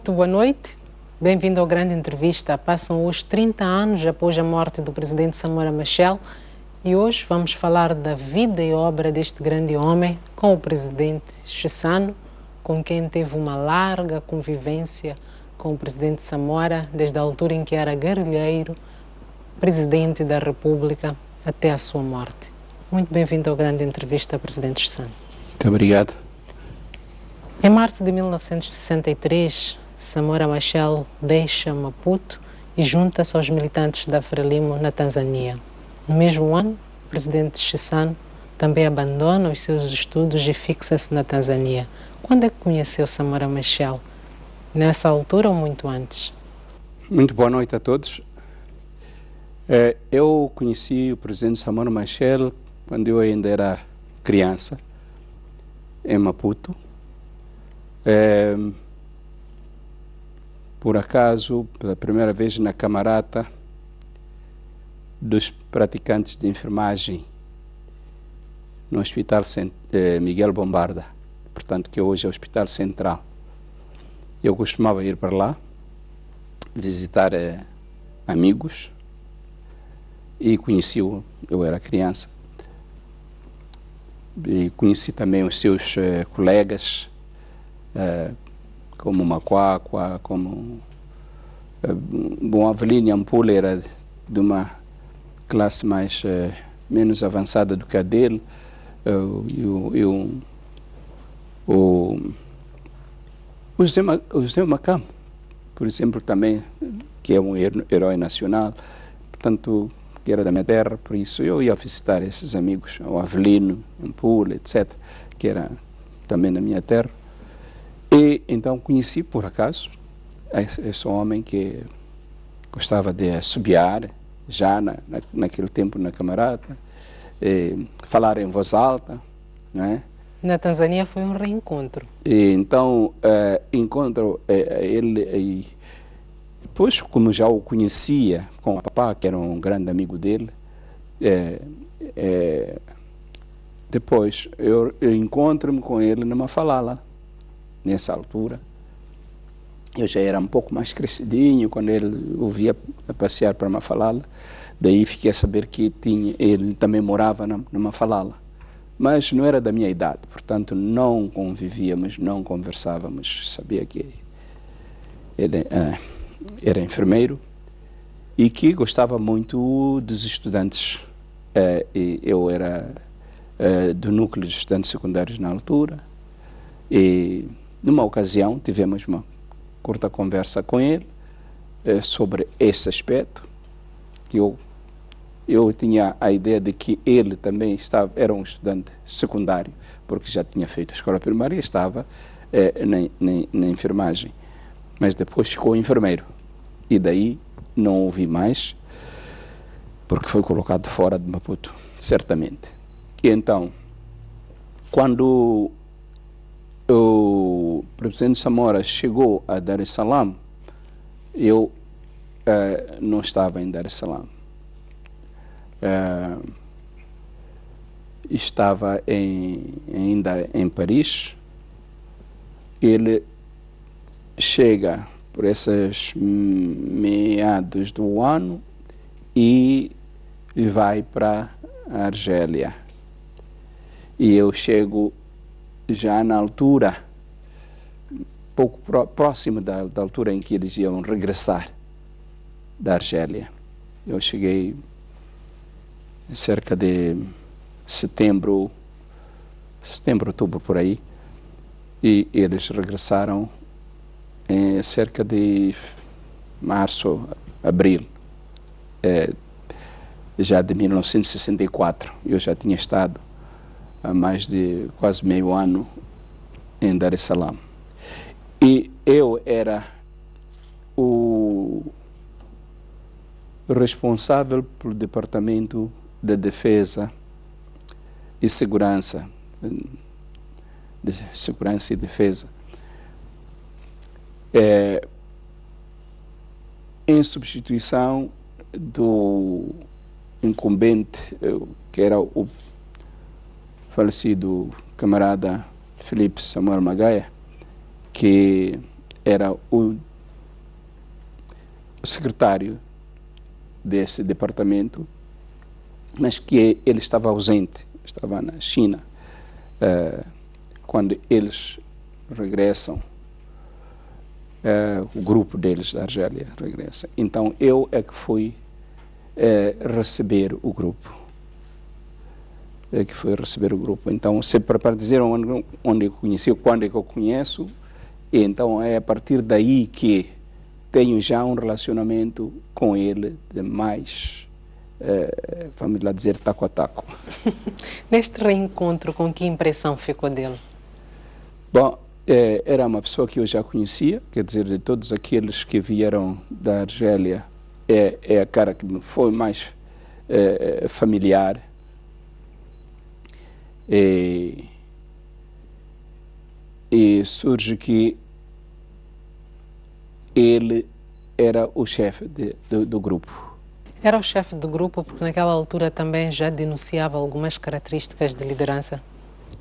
Muito boa noite, bem-vindo ao Grande Entrevista. Passam hoje 30 anos após a morte do presidente Samora Machel e hoje vamos falar da vida e obra deste grande homem com o presidente Chissano, com quem teve uma larga convivência com o presidente Samora, desde a altura em que era guerrilheiro, presidente da República, até a sua morte. Muito bem-vindo ao Grande Entrevista, presidente Chissano. Muito obrigado. Em março de 1963, Samora Machel deixa Maputo e junta-se aos militantes da Frelimo na Tanzânia. No mesmo ano, o presidente Chissano também abandona os seus estudos e fixa-se na Tanzânia. Quando é que conheceu Samora Machel? Nessa altura ou muito antes? Muito boa noite a todos. Eu conheci o presidente Samora Machel quando eu ainda era criança, em Maputo. Por acaso, pela primeira vez na camarata dos praticantes de enfermagem no Hospital Miguel Bombarda, portanto, que hoje é o Hospital Central. Eu costumava ir para lá, visitar amigos, e conheci-o, eu era criança, e conheci também os seus colegas, como Macuacua, como Avelino Ampula era de uma classe menos avançada do que a dele, o José Macamo, por exemplo, também, que é um herói nacional, portanto, que era da minha terra, por isso eu ia visitar esses amigos, o Avelino Ampula, etc., que era também da minha terra. E então conheci, por acaso, esse homem que gostava de assobiar, já naquele tempo na camarata, falar em voz alta, não é? Na Tanzânia foi um reencontro. E então, encontro ele, e depois, como já o conhecia com o papá, que era um grande amigo dele, depois eu encontro-me com ele numa falala. Nessa altura, eu já era um pouco mais crescidinho quando ele o via passear para Mafalala. Daí fiquei a saber que ele também morava numa falala, mas não era da minha idade, portanto não convivíamos, não conversávamos. Sabia que ele era enfermeiro e que gostava muito dos estudantes. E eu era do núcleo de estudantes secundários na altura, e numa ocasião tivemos uma curta conversa com ele sobre esse aspecto, que eu tinha a ideia de que ele também era um estudante secundário, porque já tinha feito a escola primária e estava na enfermagem, mas depois ficou enfermeiro, e daí não ouvi mais, porque foi colocado fora de Maputo, certamente. E então, quando o presidente Samora chegou a Dar es Salaam, eu não estava em Dar es Salaam. Estava ainda em Paris. Ele chega por esses meados do ano e vai para a Argélia. E eu chego já na altura, pouco próximo da altura em que eles iam regressar da Argélia. Eu cheguei cerca de setembro, outubro, por aí, e eles regressaram em cerca de março, abril, já de 1964. Eu já tinha estado há mais de quase meio ano em Dar es Salaam. E eu era o responsável pelo Departamento de Defesa e Segurança, e Defesa, em substituição do incumbente, que era o falecido camarada Filipe Samuel Magaia, que era o secretário desse departamento, mas que ele estava ausente, estava na China. Quando eles regressam, o grupo deles da Argélia regressa. Então eu é que fui receber o grupo. Então, para dizer onde eu conheci, quando é que eu conheço, então é a partir daí que tenho já um relacionamento com ele de mais, vamos lá dizer, taco a taco. Neste reencontro, com que impressão ficou dele? Bom, era uma pessoa que eu já conhecia, quer dizer, de todos aqueles que vieram da Argélia, é a cara que me foi mais familiar. E surge que ele era o chefe do grupo. Era o chefe do grupo porque naquela altura também já denunciava algumas características de liderança?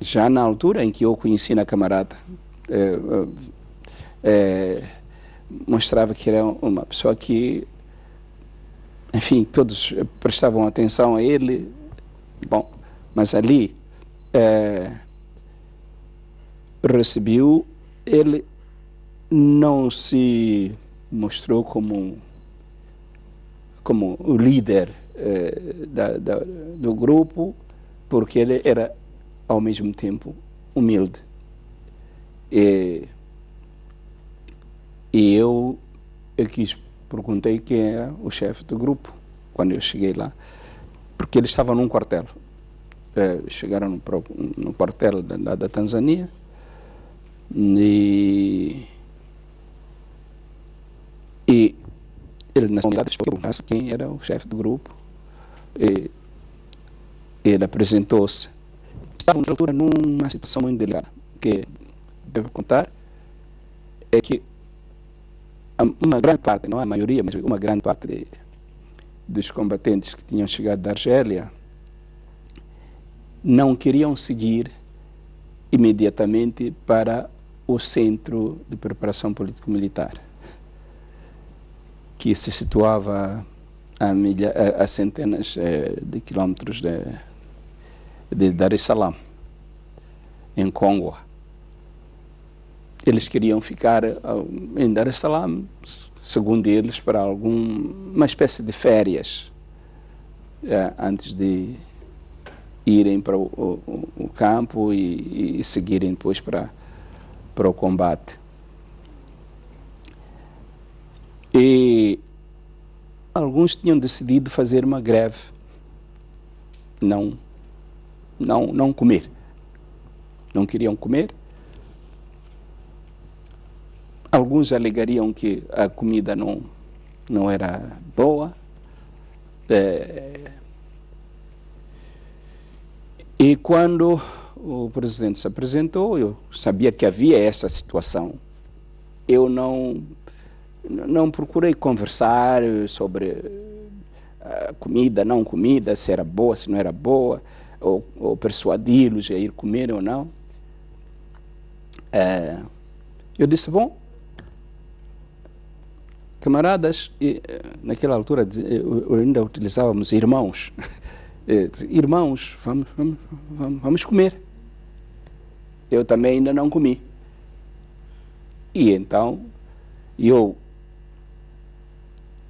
Já na altura em que eu conheci na Camarata, mostrava que era uma pessoa que, enfim, todos prestavam atenção a ele. Bom, mas ali recebeu, ele não se mostrou como o líder do grupo, porque ele era ao mesmo tempo humilde. E eu perguntei quem era o chefe do grupo quando eu cheguei lá, porque ele estava num quartel. Chegaram no quartel da Tanzânia e ele, na unidade, perguntasse quem era o chefe do grupo. Ele apresentou-se. Estava, na altura, numa situação muito delicada. Que devo contar é que uma grande parte, não a maioria, mas uma grande parte dos combatentes que tinham chegado da Argélia não queriam seguir imediatamente para o Centro de Preparação Político-Militar, que se situava a centenas de quilómetros de Dar es Salaam, em Congo. Eles queriam ficar em Dar es Salaam, segundo eles, para uma espécie de férias, antes de irem para o campo e seguirem depois para o combate. E alguns tinham decidido fazer uma greve, não comer. Não queriam comer. Alguns alegariam que a comida não era boa. E quando o presidente se apresentou, eu sabia que havia essa situação. Eu não procurei conversar sobre comida, não comida, se era boa, se não era boa, ou persuadi-los a ir comer ou não. Eu disse, bom, camaradas, naquela altura ainda utilizávamos irmãos. Irmãos, vamos comer. Eu também ainda não comi. E então eu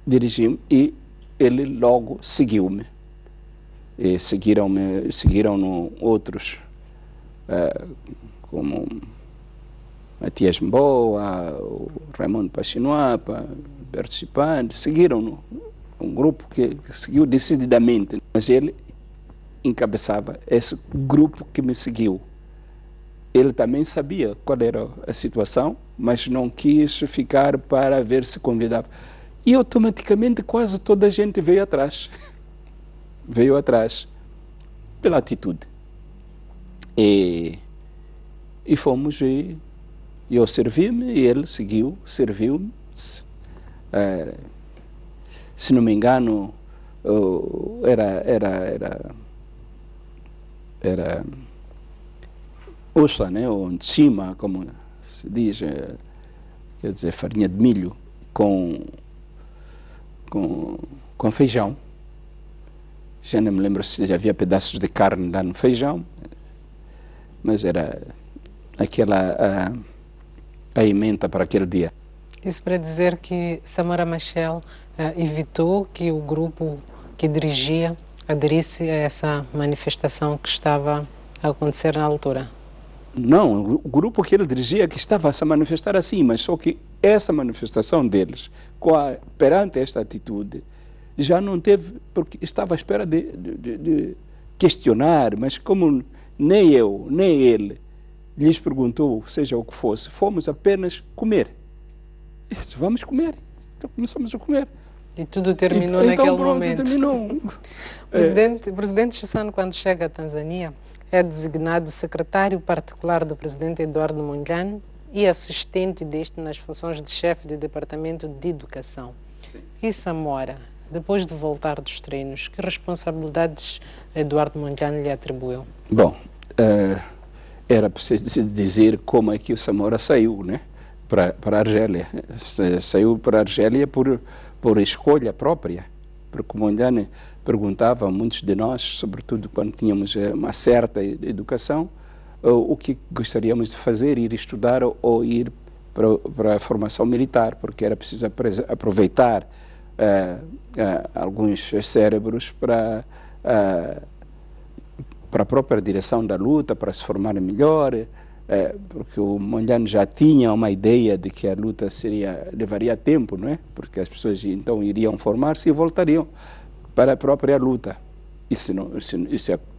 dirigi-me e ele logo seguiu-me. Seguiram-no outros, como Matias Mboa, o Raimundo Pachinuapa, Berto Chipande, seguiram-no. Um grupo que seguiu decididamente, mas ele encabeçava esse grupo que me seguiu. Ele também sabia qual era a situação, mas não quis ficar para ver se convidava. E automaticamente quase toda a gente veio atrás. Veio atrás pela atitude. E fomos, e eu servi-me, e ele seguiu, serviu-me. Se não me engano, era Usla, né, ou de cima, como se diz, quer dizer, farinha de milho com feijão. Já não me lembro se já havia pedaços de carne lá no feijão, mas era aquela a emenda para aquele dia. Isso para dizer que Samora Machel evitou que o grupo que dirigia aderisse a essa manifestação que estava a acontecer na altura? Não, o grupo que ele dirigia que estava a se manifestar assim, mas só que essa manifestação deles, perante esta atitude, já não teve, porque estava à espera de questionar, mas como nem eu, nem ele lhes perguntou, seja o que fosse, fomos apenas comer. E disse, vamos comer. Então começamos a comer. E tudo terminou naquele momento. Terminou. O presidente Chissano, quando chega à Tanzânia, é designado secretário particular do presidente Eduardo Mondlane e assistente deste nas funções de chefe de departamento de educação. Sim. E Samora, depois de voltar dos treinos, que responsabilidades Eduardo Mondlane lhe atribuiu? Bom, era preciso dizer como é que o Samora saiu, né, para a Argélia. Saiu para a Argélia por escolha própria, porque o Mondlane perguntava a muitos de nós, sobretudo quando tínhamos uma certa educação, o que gostaríamos de fazer, ir estudar ou ir para a formação militar, porque era preciso aproveitar alguns cérebros para a própria direção da luta, para se formarem melhor, porque o Mondlane já tinha uma ideia de que a luta levaria tempo, não é? Porque as pessoas então iriam formar-se e voltariam para a própria luta. E se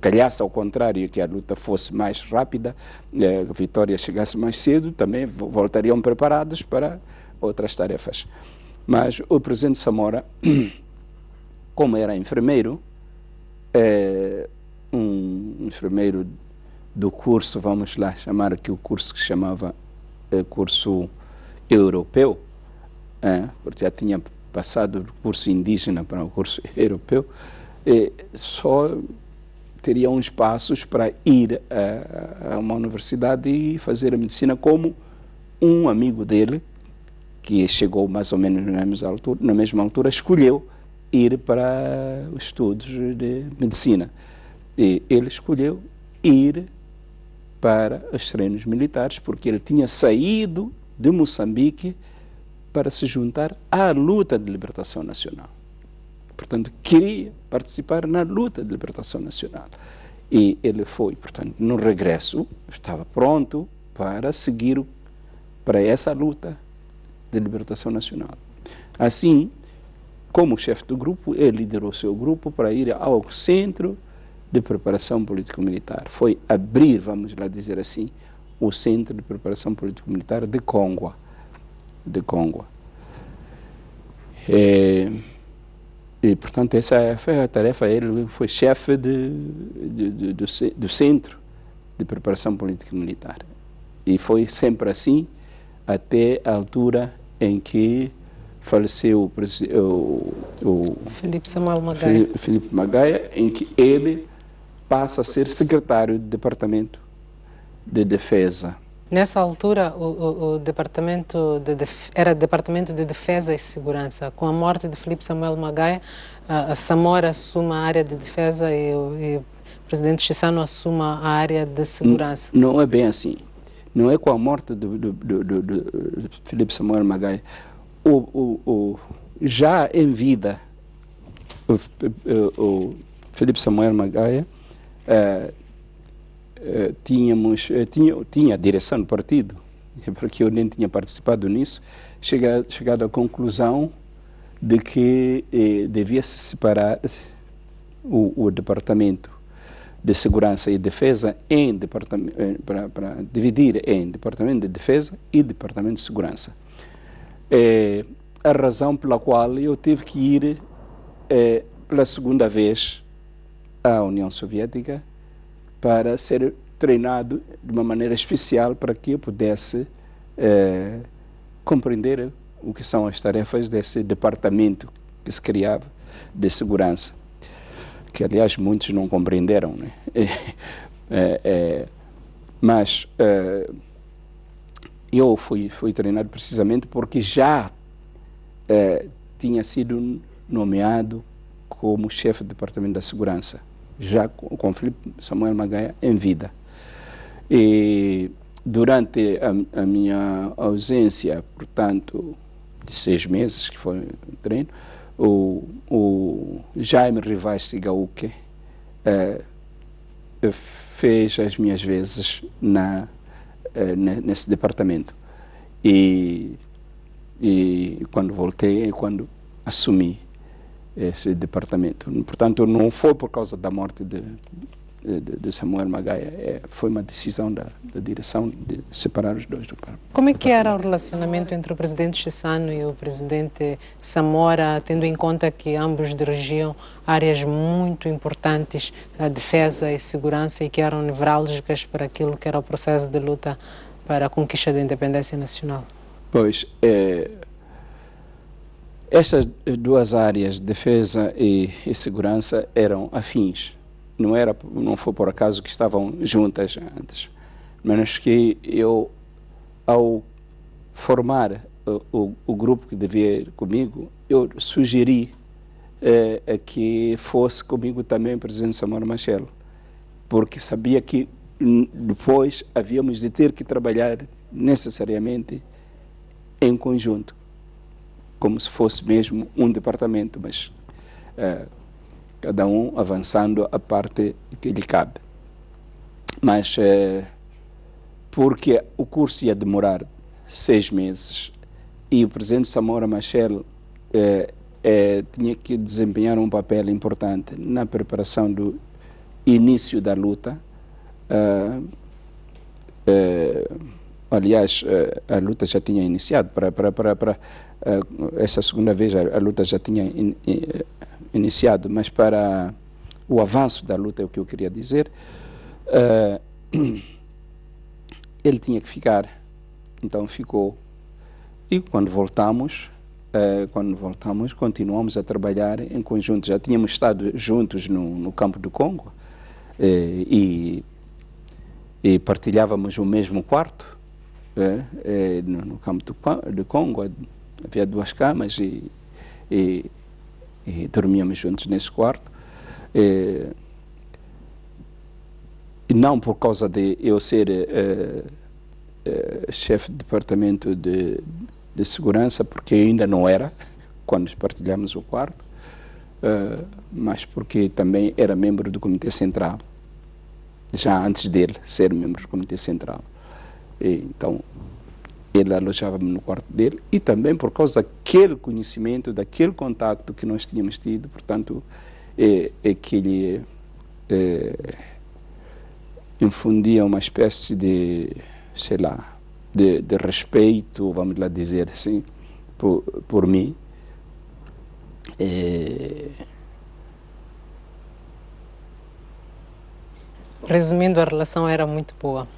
calhasse ao contrário, que a luta fosse mais rápida, a vitória chegasse mais cedo, também voltariam preparados para outras tarefas. Mas o presidente Samora, como era enfermeiro, um enfermeiro do curso, vamos lá chamar aqui o curso que se chamava curso europeu, porque já tinha passado do curso indígena para o curso europeu, só teria uns passos para ir a uma universidade e fazer a medicina, como um amigo dele, que chegou mais ou menos na mesma altura, escolheu ir para os estudos de medicina. E ele escolheu ir para os treinos militares, porque ele tinha saído de Moçambique para se juntar à luta de libertação nacional. Portanto, queria participar na luta de libertação nacional. E ele foi, portanto, no regresso, estava pronto para seguir para essa luta de libertação nacional. Assim, como chefe do grupo, ele liderou seu grupo para ir ao Centro de Preparação Político-Militar. Foi abrir, vamos lá dizer assim, o Centro de Preparação Político-Militar de Congo. E, portanto, essa foi a tarefa. Ele foi chefe do Centro de Preparação Político-Militar. E foi sempre assim, até a altura em que faleceu o Filipe Samuel Magaia. Filipe Magaia, em que ele passa a ser secretário do Departamento de Defesa. Nessa altura, o Departamento era Departamento de Defesa e Segurança. Com a morte de Filipe Samuel Magaia, a Samora assume a área de defesa e o presidente Chissano assume a área de segurança. Não é bem assim. Não é com a morte de Filipe Samuel Magaia. Já em vida, o Filipe Samuel Magaia tinha a direção do partido, porque eu nem tinha participado nisso, chegado à conclusão de que devia se separar o Departamento de Segurança e Defesa para dividir em Departamento de Defesa e Departamento de Segurança. A razão pela qual eu tive que ir pela segunda vez à União Soviética para ser treinado de uma maneira especial para que eu pudesse compreender o que são as tarefas desse departamento que se criava de segurança, que aliás muitos não compreenderam, né? Mas eu fui treinado precisamente porque já tinha sido nomeado como chefe do Departamento da Segurança, já com Filipe Samuel Magaia em vida. E durante a minha ausência, portanto, de 6 meses, que foi o treino, o Jaime Rivais Sigauque fez as minhas vezes nesse departamento. E quando voltei, quando assumi esse departamento. Portanto, não foi por causa da morte de Samuel Magaia, foi uma decisão da direção de separar os dois. Como é que era o relacionamento entre o presidente Chissano e o presidente Samora, tendo em conta que ambos dirigiam áreas muito importantes, a defesa e segurança, e que eram nevrálgicas para aquilo que era o processo de luta para a conquista da independência nacional? Pois, estas duas áreas, defesa e segurança, eram afins. Não foi por acaso que estavam juntas antes, mas que eu, ao formar o grupo que devia ir comigo, eu sugeri que fosse comigo também o presidente Samora Machel, porque sabia que depois havíamos de ter que trabalhar necessariamente em conjunto, como se fosse mesmo um departamento, mas cada um avançando a parte que lhe cabe. Mas porque o curso ia demorar 6 meses e o presidente Samora Machel tinha que desempenhar um papel importante na preparação do início da luta. Aliás, a luta já tinha iniciado. Para essa segunda vez a luta já tinha iniciado, mas para o avanço da luta é o que eu queria dizer. Ele tinha que ficar, então ficou. E quando voltamos, continuamos a trabalhar em conjunto. Já tínhamos estado juntos no campo do Congo e partilhávamos o mesmo quarto no campo do Congo. Havia 2 camas e dormíamos juntos nesse quarto. E não por causa de eu ser chefe de departamento de segurança, porque ainda não era quando partilhamos o quarto, mas porque também era membro do Comitê Central, já antes dele ser membro do Comitê Central. Então, ele alojava-me no quarto dele, e também por causa daquele conhecimento, daquele contato que nós tínhamos tido, portanto, que ele infundia uma espécie de, sei lá, de respeito, vamos lá dizer assim, por mim. Resumindo, a relação era muito boa.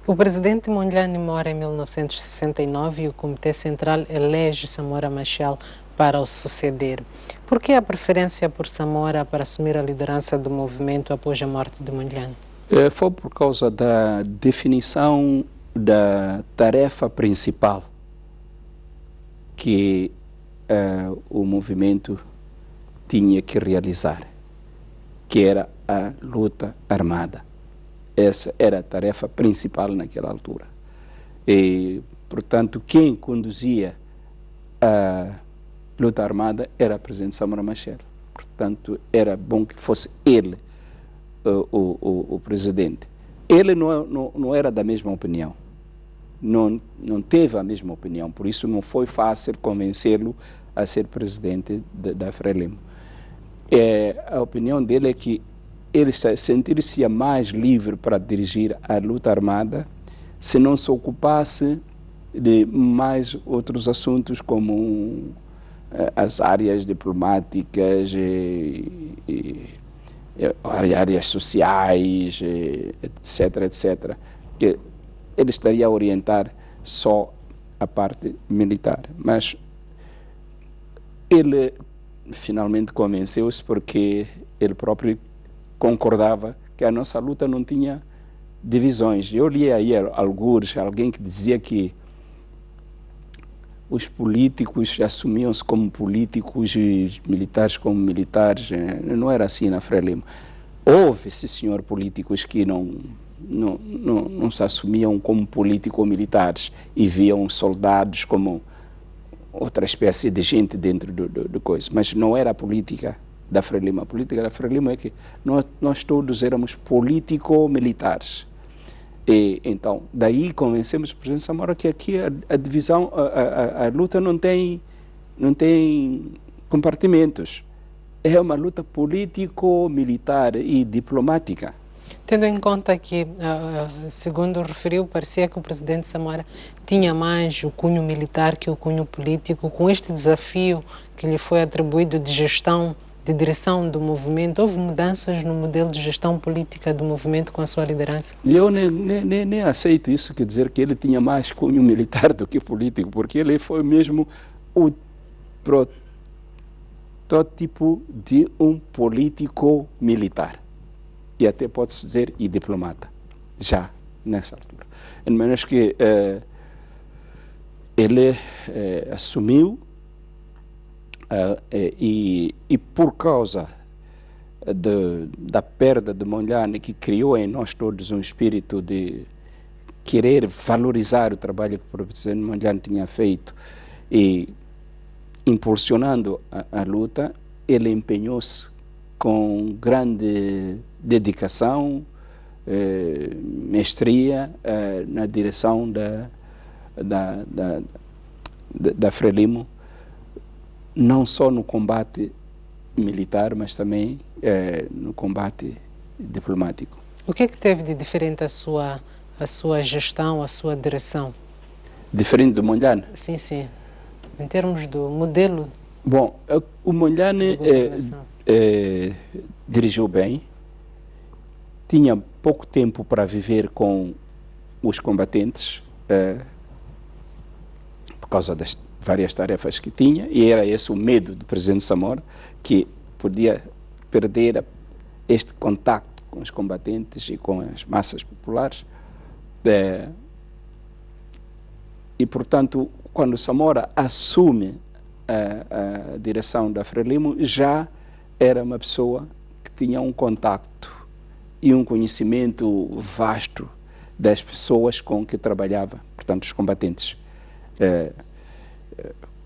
O presidente Mondlane mora em 1969 e o Comitê Central elege Samora Machel para o suceder. Por que a preferência por Samora para assumir a liderança do movimento após a morte de Mondlane? Foi por causa da definição da tarefa principal que o movimento tinha que realizar, que era a luta armada. Essa era a tarefa principal naquela altura. E, portanto, quem conduzia a luta armada era o presidente Samora Machel. Portanto, era bom que fosse ele o presidente. Ele não era da mesma opinião. Não teve a mesma opinião. Por isso, não foi fácil convencê-lo a ser presidente da Frelimo. A opinião dele é que ele sentir-se mais livre para dirigir a luta armada se não se ocupasse de mais outros assuntos como as áreas diplomáticas, áreas sociais, etc, etc. Que ele estaria a orientar só a parte militar. Mas ele finalmente convenceu-se porque ele próprio concordava que a nossa luta não tinha divisões. Eu li aí alguns, alguém que dizia que os políticos assumiam-se como políticos e os militares como militares. Não era assim na Frelimo. Houve, sim, senhor, políticos que não se assumiam como políticos ou militares e viam soldados como outra espécie de gente dentro do coisa. Mas não era a política da Frelimo. A política da Frelimo é que nós todos éramos político-militares. E então, daí convencemos o presidente Samora que aqui a divisão, a luta não tem compartimentos. É uma luta político, militar e diplomática. Tendo em conta que, segundo referiu, parecia que o presidente Samora tinha mais o cunho militar que o cunho político. Com este desafio que lhe foi atribuído de gestão, de direção do movimento, houve mudanças no modelo de gestão política do movimento com a sua liderança? Eu nem aceito isso, quer dizer que ele tinha mais cunho militar do que político, porque ele foi mesmo o protótipo de um político militar. E até pode-se dizer e diplomata, já nessa altura. De maneira que ele assumiu e por causa da perda de Mondlane, que criou em nós todos um espírito de querer valorizar o trabalho que o presidente Mondlane tinha feito e impulsionando a luta, ele empenhou-se com grande dedicação, mestria na direção da Frelimo, não só no combate militar, mas também no combate diplomático. O que é que teve de diferente a sua gestão, a sua direção? Diferente do Mondlane? Sim, sim. Em termos do modelo. Bom, o Mondlane dirigiu bem, tinha pouco tempo para viver com os combatentes, por causa das várias tarefas que tinha, e era esse o medo do presidente Samora, que podia perder este contacto com os combatentes e com as massas populares. E, portanto, quando Samora assume a direção da Frelimo, já era uma pessoa que tinha um contacto e um conhecimento vasto das pessoas com que trabalhava, portanto, os combatentes.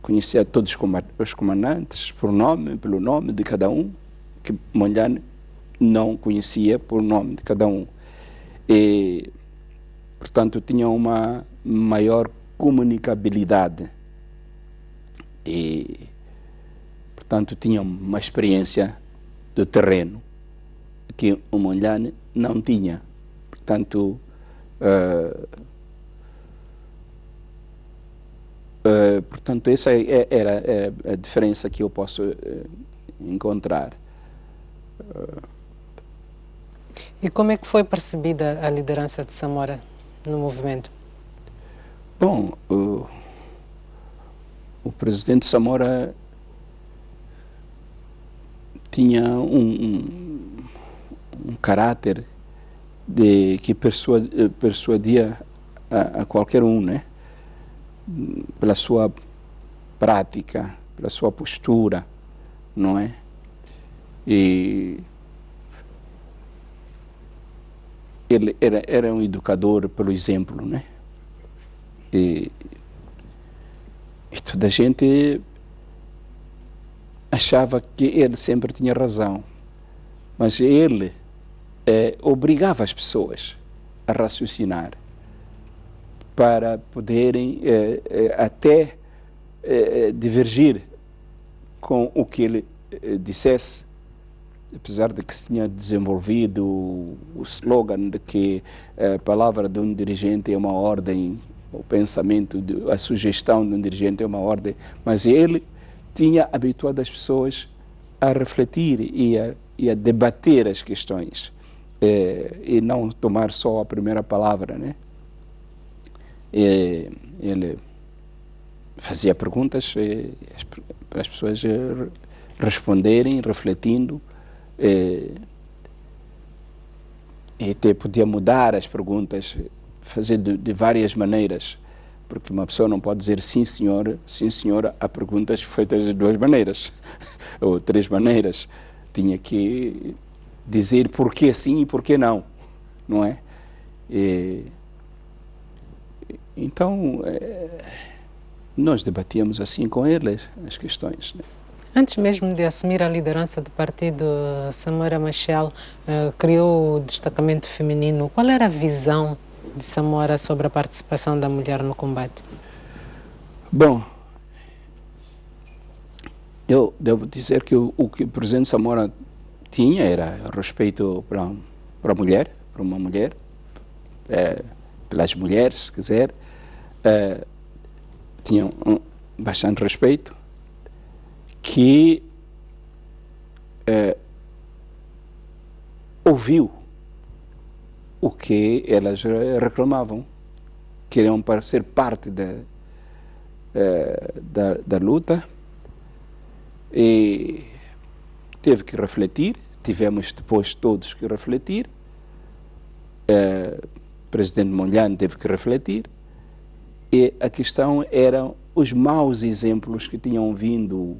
Conhecia todos os comandantes pelo nome de cada um, que Mondlane não conhecia por nome de cada um. E, portanto, tinha uma maior comunicabilidade e, portanto, tinha uma experiência do terreno que o Mondlane não tinha. Portanto, essa era a diferença que eu posso encontrar. E como é que foi percebida a liderança de Samora no movimento? Bom, o presidente Samora tinha um caráter que persuadia a qualquer um, né? Pela sua prática, pela sua postura, não é? E ele era um educador pelo exemplo, né? E toda a gente achava que ele sempre tinha razão, mas ele obrigava as pessoas a raciocinar para poderem até divergir com o que ele dissesse, apesar de que se tinha desenvolvido o slogan de que a palavra de um dirigente é uma ordem, o pensamento, a sugestão de um dirigente é uma ordem, mas ele tinha habituado as pessoas a refletir e a debater as questões, e não tomar só a primeira palavra, né? Ele fazia perguntas para as pessoas responderem, refletindo, e até podia mudar as perguntas, fazer de várias maneiras, porque uma pessoa não pode dizer sim senhora, há perguntas feitas de 2 maneiras, ou 3 maneiras. Tinha que dizer porquê sim e porquê não, não é? Então, nós debatíamos assim com eles as questões, né? Antes mesmo de assumir a liderança do partido, Samora Machel criou o destacamento feminino. Qual era a visão de Samora sobre a participação da mulher no combate? Bom, eu devo dizer que o que o presidente Samora tinha era respeito para a mulher, para uma mulher, pelas mulheres, se quiser. Tinha bastante respeito, que ouviu o que elas reclamavam, queriam ser parte da luta, e teve que refletir, tivemos depois todos que refletir, o presidente Mondlane teve que refletir, e a questão eram os maus exemplos que tinham vindo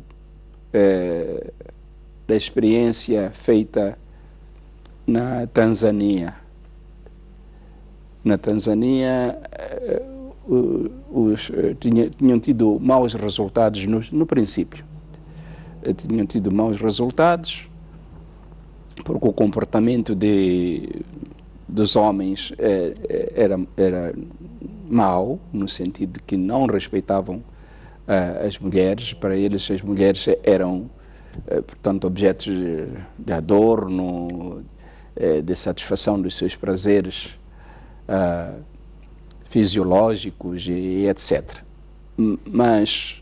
da experiência feita na Tanzânia. Na Tanzânia, tinham tido maus resultados no princípio. Tinham tido maus resultados porque o comportamento dos homens era mau, no sentido de que não respeitavam as mulheres. Para eles as mulheres eram, portanto, objetos de adorno, de satisfação dos seus prazeres fisiológicos e etc. Mas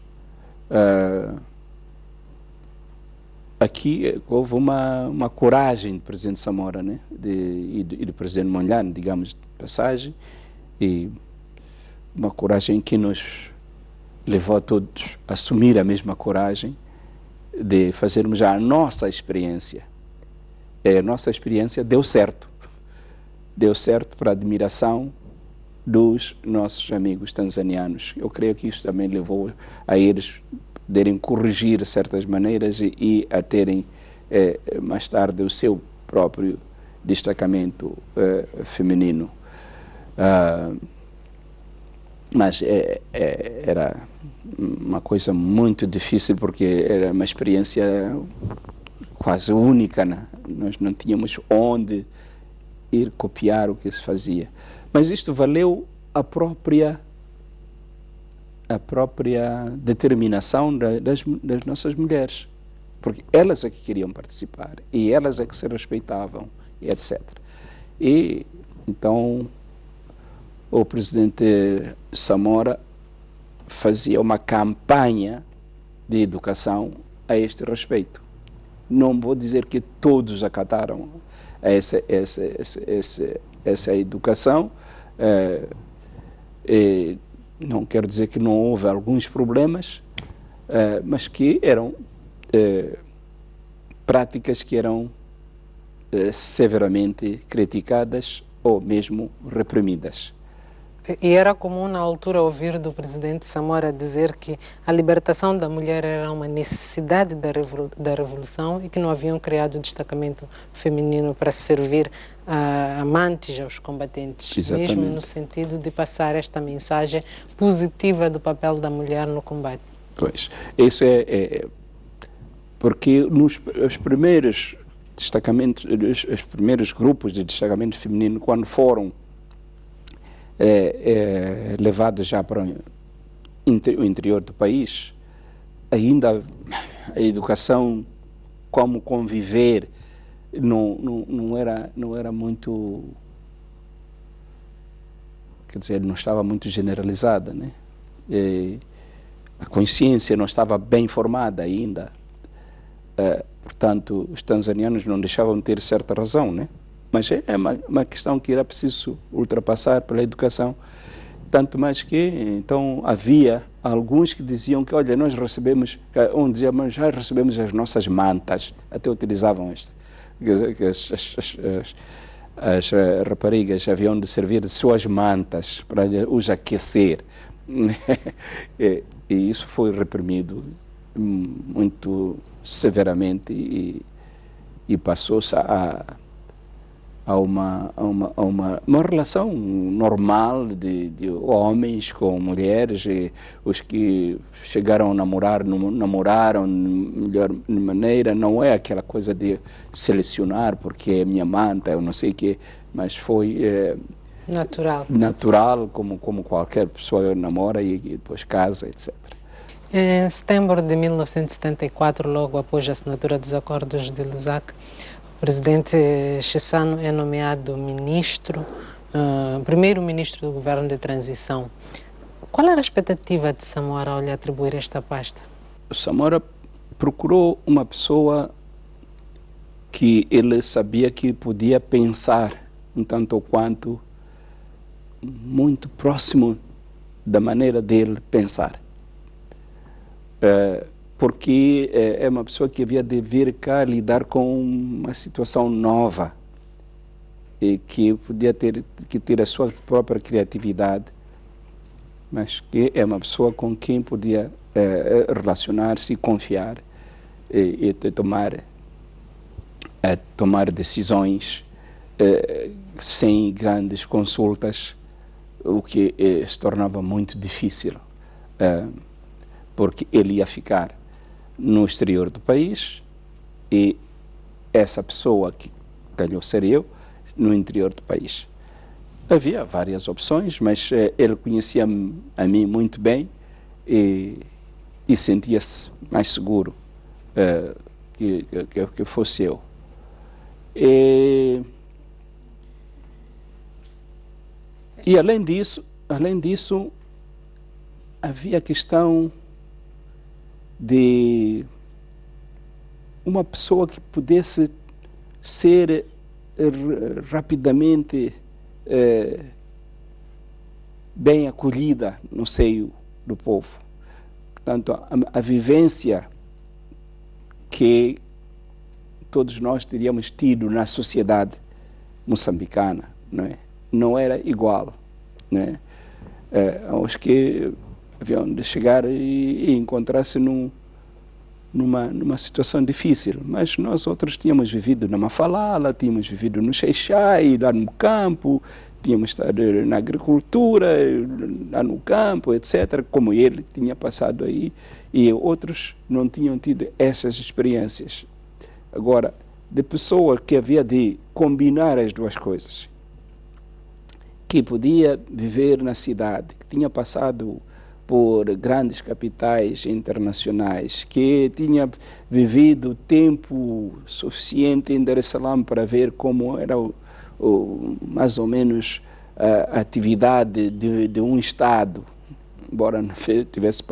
aqui houve uma coragem do presidente Samora, né? e do presidente Mondlane, digamos, de passagem, e uma coragem que nos levou a todos a assumir a mesma coragem de fazermos já a nossa experiência. A nossa experiência deu certo para a admiração dos nossos amigos tanzanianos. Eu creio que isso também levou a eles poderem corrigir certas maneiras e a terem mais tarde o seu próprio destacamento feminino. Mas era uma coisa muito difícil, porque era uma experiência quase única, né? Nós não tínhamos onde ir copiar o que se fazia. Mas isto valeu a própria determinação das nossas mulheres, porque elas é que queriam participar e elas é que se respeitavam, e etc. E então o presidente Samora fazia uma campanha de educação a este respeito. Não vou dizer que todos acataram essa educação, não quero dizer que não houve alguns problemas, mas que eram práticas que eram severamente criticadas ou mesmo reprimidas. E era comum na altura ouvir do presidente Samora dizer que a libertação da mulher era uma necessidade da revolução e que não haviam criado o destacamento feminino para servir amantes aos combatentes. Exatamente. Mesmo no sentido de passar esta mensagem positiva do papel da mulher no combate. Pois, isso porque os primeiros destacamentos, os primeiros grupos de destacamento feminino, quando foram levados já para o interior do país, ainda a educação, como conviver, não era muito, quer dizer, não estava muito generalizada, né? A consciência não estava bem formada ainda, portanto os tanzanianos não deixavam de ter certa razão, né? Mas é uma questão que era preciso ultrapassar pela educação, tanto mais que então havia alguns que diziam que, olha, nós recebemos, mas já recebemos as nossas mantas, até utilizavam as raparigas haviam de servir de suas mantas para os aquecer. E isso foi reprimido muito severamente e passou-se a uma relação normal de homens com mulheres, e os que chegaram a namorar, namoraram de melhor maneira, não é aquela coisa de selecionar porque é minha manta, eu não sei o quê, mas foi natural como qualquer pessoa namora e depois casa, etc. Em setembro de 1974, logo após a assinatura dos acordos de Lusaka, o presidente Chissano é nomeado primeiro-ministro do governo de transição. Qual era a expectativa de Samora ao lhe atribuir esta pasta? Samora procurou uma pessoa que ele sabia que podia pensar, um tanto ou quanto, muito próximo da maneira dele pensar. Porque é uma pessoa que havia de vir cá lidar com uma situação nova e que podia ter a sua própria criatividade, mas que é uma pessoa com quem podia relacionar-se e confiar e tomar decisões sem grandes consultas, o que se tornava muito difícil, porque ele ia ficar no exterior do país e essa pessoa que calhou ser eu, no interior do país. Havia várias opções, mas ele conhecia a mim muito bem e sentia-se mais seguro que fosse eu. E além disso, havia a questão de uma pessoa que pudesse ser rapidamente bem acolhida no seio do povo. Portanto, a vivência que todos nós teríamos tido na sociedade moçambicana, não era igual, aos que haviam de chegar e encontrar-se numa situação difícil. Mas nós outros tínhamos vivido na Mafalala, tínhamos vivido no Xai-Xai, lá no campo, tínhamos estado na agricultura, lá no campo, etc., como ele tinha passado aí, e outros não tinham tido essas experiências. Agora, de pessoa que havia de combinar as duas coisas, que podia viver na cidade, que tinha passado por grandes capitais internacionais, que tinha vivido tempo suficiente em Dar es Salaam para ver como era mais ou menos a atividade de um Estado, embora não tivesse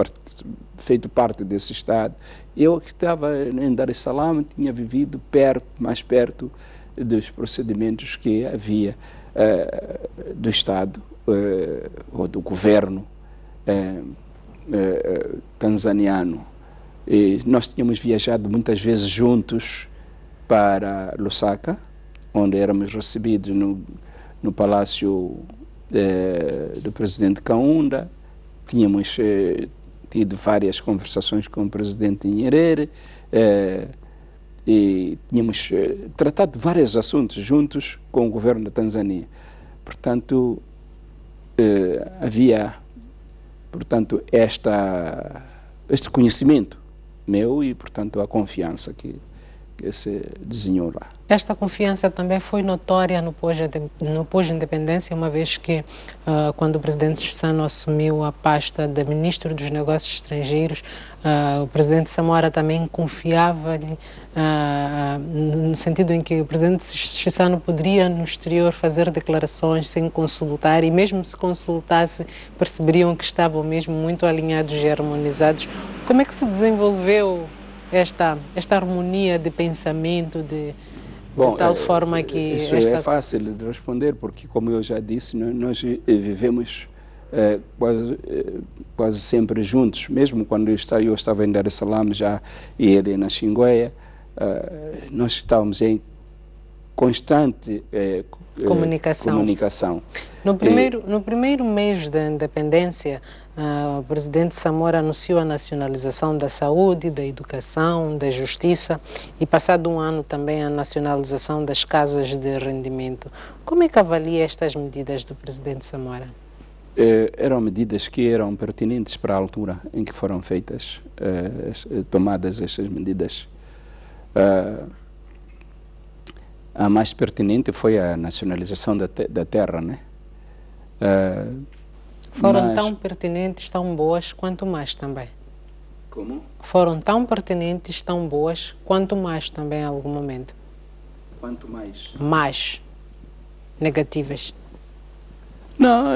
feito parte desse Estado. Eu que estava em Dar es Salaam tinha vivido mais perto dos procedimentos que havia do Estado ou do governo tanzaniano. E nós tínhamos viajado muitas vezes juntos para Lusaka, onde éramos recebidos no palácio do presidente Kaunda. Tínhamos tido várias conversações com o presidente Nyerere e tínhamos tratado vários assuntos juntos com o governo da Tanzânia. Portanto, havia este conhecimento meu e, portanto, a confiança que se desenhou lá. Esta confiança também foi notória no pós-independência, uma vez que, quando o presidente Chissano assumiu a pasta de ministro dos Negócios Estrangeiros, o presidente Samora também confiava-lhe, no sentido em que o presidente Chissano poderia, no exterior, fazer declarações sem consultar, e mesmo se consultasse, perceberiam que estavam mesmo muito alinhados e harmonizados. Como é que se desenvolveu esta harmonia de pensamento, de tal forma que... Isso é fácil de responder, porque, como eu já disse, nós vivemos quase sempre juntos. Mesmo quando eu estava em Dar es Salaam já, e ele na Xingueia, nós estávamos em constante comunicação. No primeiro mês da independência, o presidente Samora anunciou a nacionalização da saúde, da educação, da justiça e, passado um ano, também a nacionalização das casas de rendimento. Como é que avalia estas medidas do presidente Samora? Eram medidas que eram pertinentes para a altura em que foram feitas, tomadas estas medidas. A mais pertinente foi a nacionalização da terra, né? Foram tão pertinentes, tão boas, quanto mais também. Como? Foram tão pertinentes, tão boas, quanto mais também em algum momento. Quanto mais? Mais negativas. Não.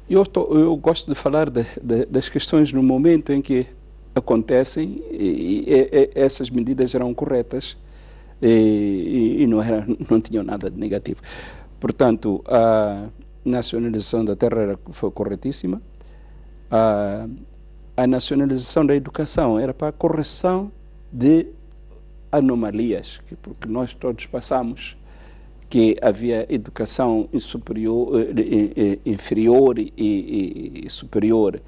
Eu gosto de falar das questões no momento em que acontecem e essas medidas eram corretas e não tinham nada de negativo. Portanto, a nacionalização da terra foi corretíssima. A nacionalização da educação era para a correção de anomalias, porque nós todos passamos, que havia educação inferior e superior,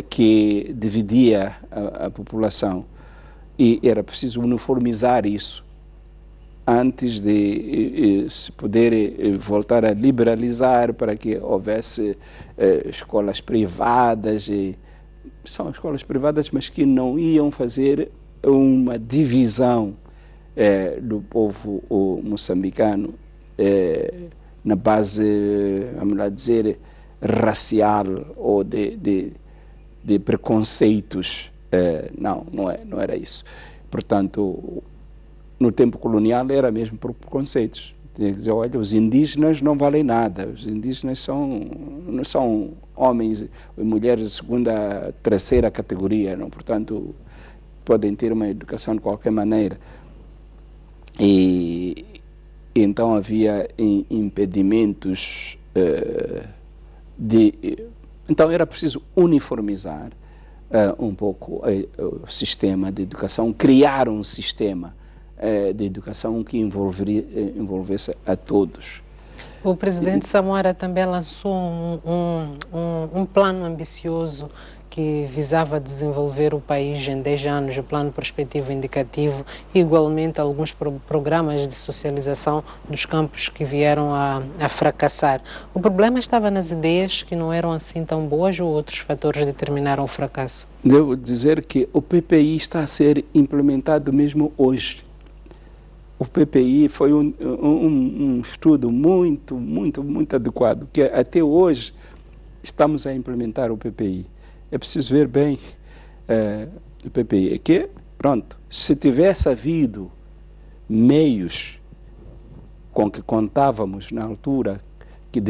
que dividia a população, e era preciso uniformizar isso antes de se poder voltar a liberalizar para que houvesse escolas privadas. São escolas privadas, mas que não iam fazer uma divisão do povo moçambicano na base, vamos lá dizer, racial ou de preconceitos. Não era isso. Portanto, no tempo colonial era mesmo por preconceitos. Tinha que dizer, olha, os indígenas não valem nada, os indígenas não são homens e mulheres de segunda, terceira categoria, não? Portanto, podem ter uma educação de qualquer maneira. E então havia impedimentos então era preciso uniformizar um pouco o sistema de educação, criar um sistema de educação que envolvesse a todos. O presidente Samora também lançou um plano ambicioso que visava desenvolver o país em 10 anos, o plano perspectivo indicativo, e igualmente alguns programas de socialização dos campos que vieram a fracassar. O problema estava nas ideias que não eram assim tão boas, ou outros fatores determinaram o fracasso? Devo dizer que o PPI está a ser implementado mesmo hoje. O PPI foi um estudo muito adequado, que até hoje estamos a implementar o PPI. É preciso ver bem o PPI. É que, pronto, se tivesse havido meios com que contávamos na altura, que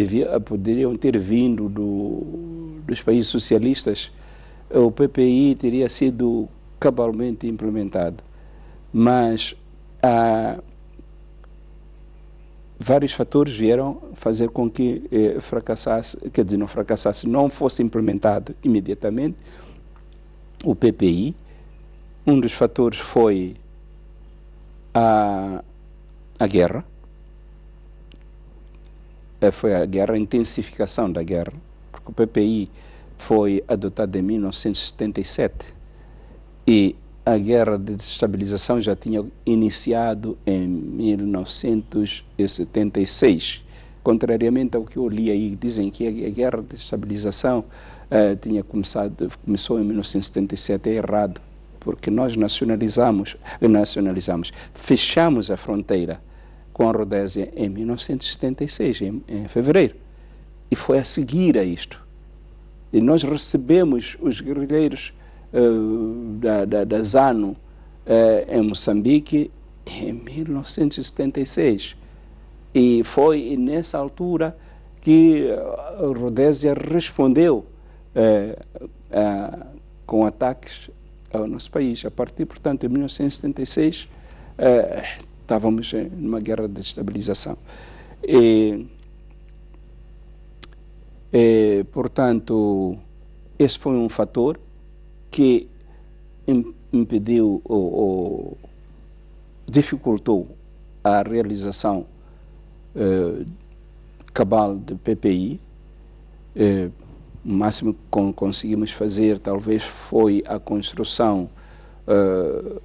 poderiam ter vindo dos países socialistas, o PPI teria sido cabalmente implementado. Mas vários fatores vieram fazer com que fracassasse, quer dizer, não fracassasse, não fosse implementado imediatamente o PPI. Um dos fatores foi a guerra. Foi a guerra, a intensificação da guerra, porque o PPI foi adotado em 1977 e a guerra de desestabilização já tinha iniciado em 1976. Contrariamente ao que eu li aí, dizem que a guerra de desestabilização começou em 1977, é errado, porque nós fechamos a fronteira com a Rodésia em 1976, em fevereiro, e foi a seguir a isto. E nós recebemos os guerrilheiros da ZANU em Moçambique em 1976, e foi nessa altura que a Rodésia respondeu com ataques ao nosso país. A partir, portanto, de 1976 estávamos numa guerra de desestabilização portanto, esse foi um fator que impediu ou dificultou a realização cabal do PPI. O máximo que conseguimos fazer talvez foi a construção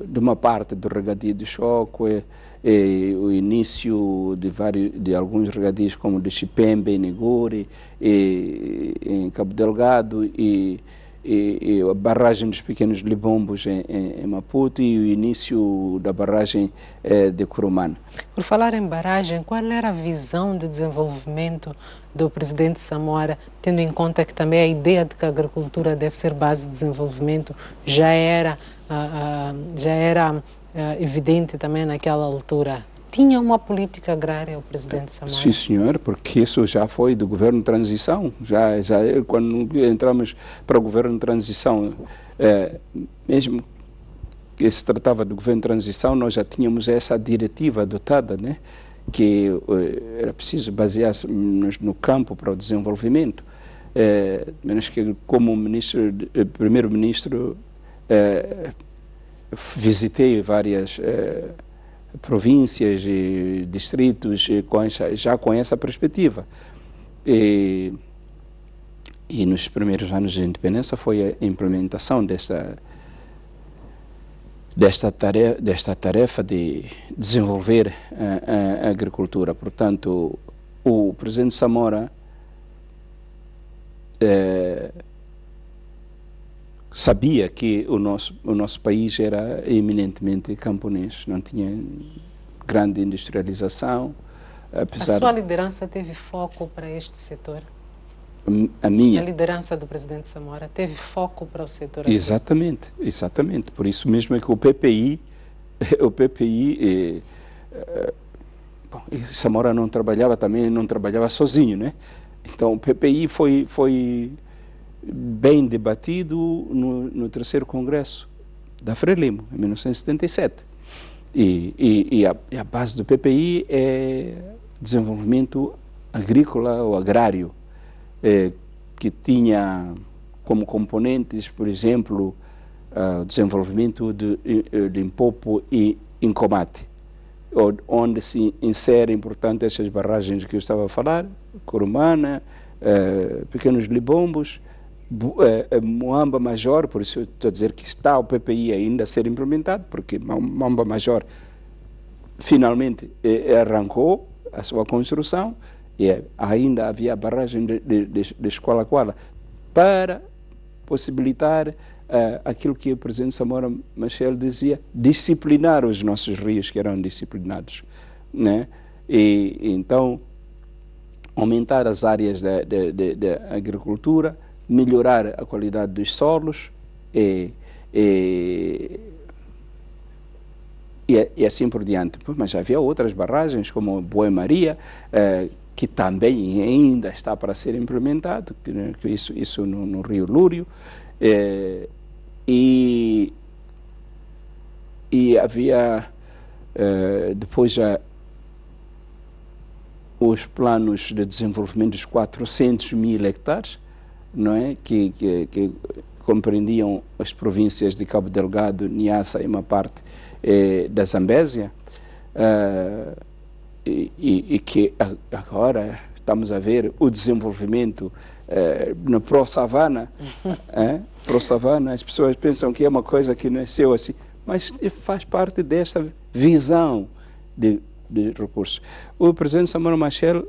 de uma parte do regadio de Chocwe, o início de alguns regadios como de Chipembe, Neguri, em Cabo Delgado, e a barragem dos Pequenos Libombos em Maputo, e o início da barragem de Curumana. Por falar em barragem, qual era a visão de desenvolvimento do presidente Samora, tendo em conta que também a ideia de que a agricultura deve ser base de desenvolvimento já era evidente também naquela altura? Tinha uma política agrária o presidente Samora? Sim, senhor, porque isso já foi do governo de transição. Quando entramos para o governo de transição, mesmo que se tratava do governo de transição, nós já tínhamos essa diretiva adotada, né? Que era preciso basear-nos no campo para o desenvolvimento. Menos que, como primeiro-ministro, visitei várias províncias e distritos já com essa perspectiva. E nos primeiros anos de independência foi a implementação desta tarefa de desenvolver a agricultura. Portanto, o presidente Samora sabia que o nosso país era eminentemente camponês, não tinha grande industrialização. A sua liderança teve foco para este setor? A minha? A liderança do presidente Samora teve foco para o setor? Exatamente. Por isso mesmo é que o PPI Samora não trabalhava sozinho, né? Então o PPI foi bem debatido no terceiro congresso da Frelimo, em 1977. E a base do PPI é desenvolvimento agrícola ou agrário, que tinha como componentes, por exemplo, o desenvolvimento de Limpopo e Incomate, onde se inserem, portanto, essas barragens que eu estava a falar, Curumana, Pequenos Libombos, Moamba Major. Por isso eu estou a dizer que está o PPI ainda a ser implementado, porque Moamba Major finalmente arrancou a sua construção, e ainda havia a barragem de Escola-Quala para possibilitar aquilo que o presidente Samora Machel dizia, disciplinar os nossos rios que eram disciplinados, né? E então aumentar as áreas da agricultura, melhorar a qualidade dos solos e assim por diante. Mas havia outras barragens, como Boa Maria, que também ainda está para ser implementado, isso no Rio Lúrio, e havia depois já os planos de desenvolvimento dos 400 mil hectares, não é? Que compreendiam as províncias de Cabo Delgado, Niassa e uma parte da Zambésia, e que agora estamos a ver o desenvolvimento na Pro-Savana. Pro-Savana, as pessoas pensam que é uma coisa que nasceu assim, mas faz parte dessa visão de recursos. O presidente Samora Machel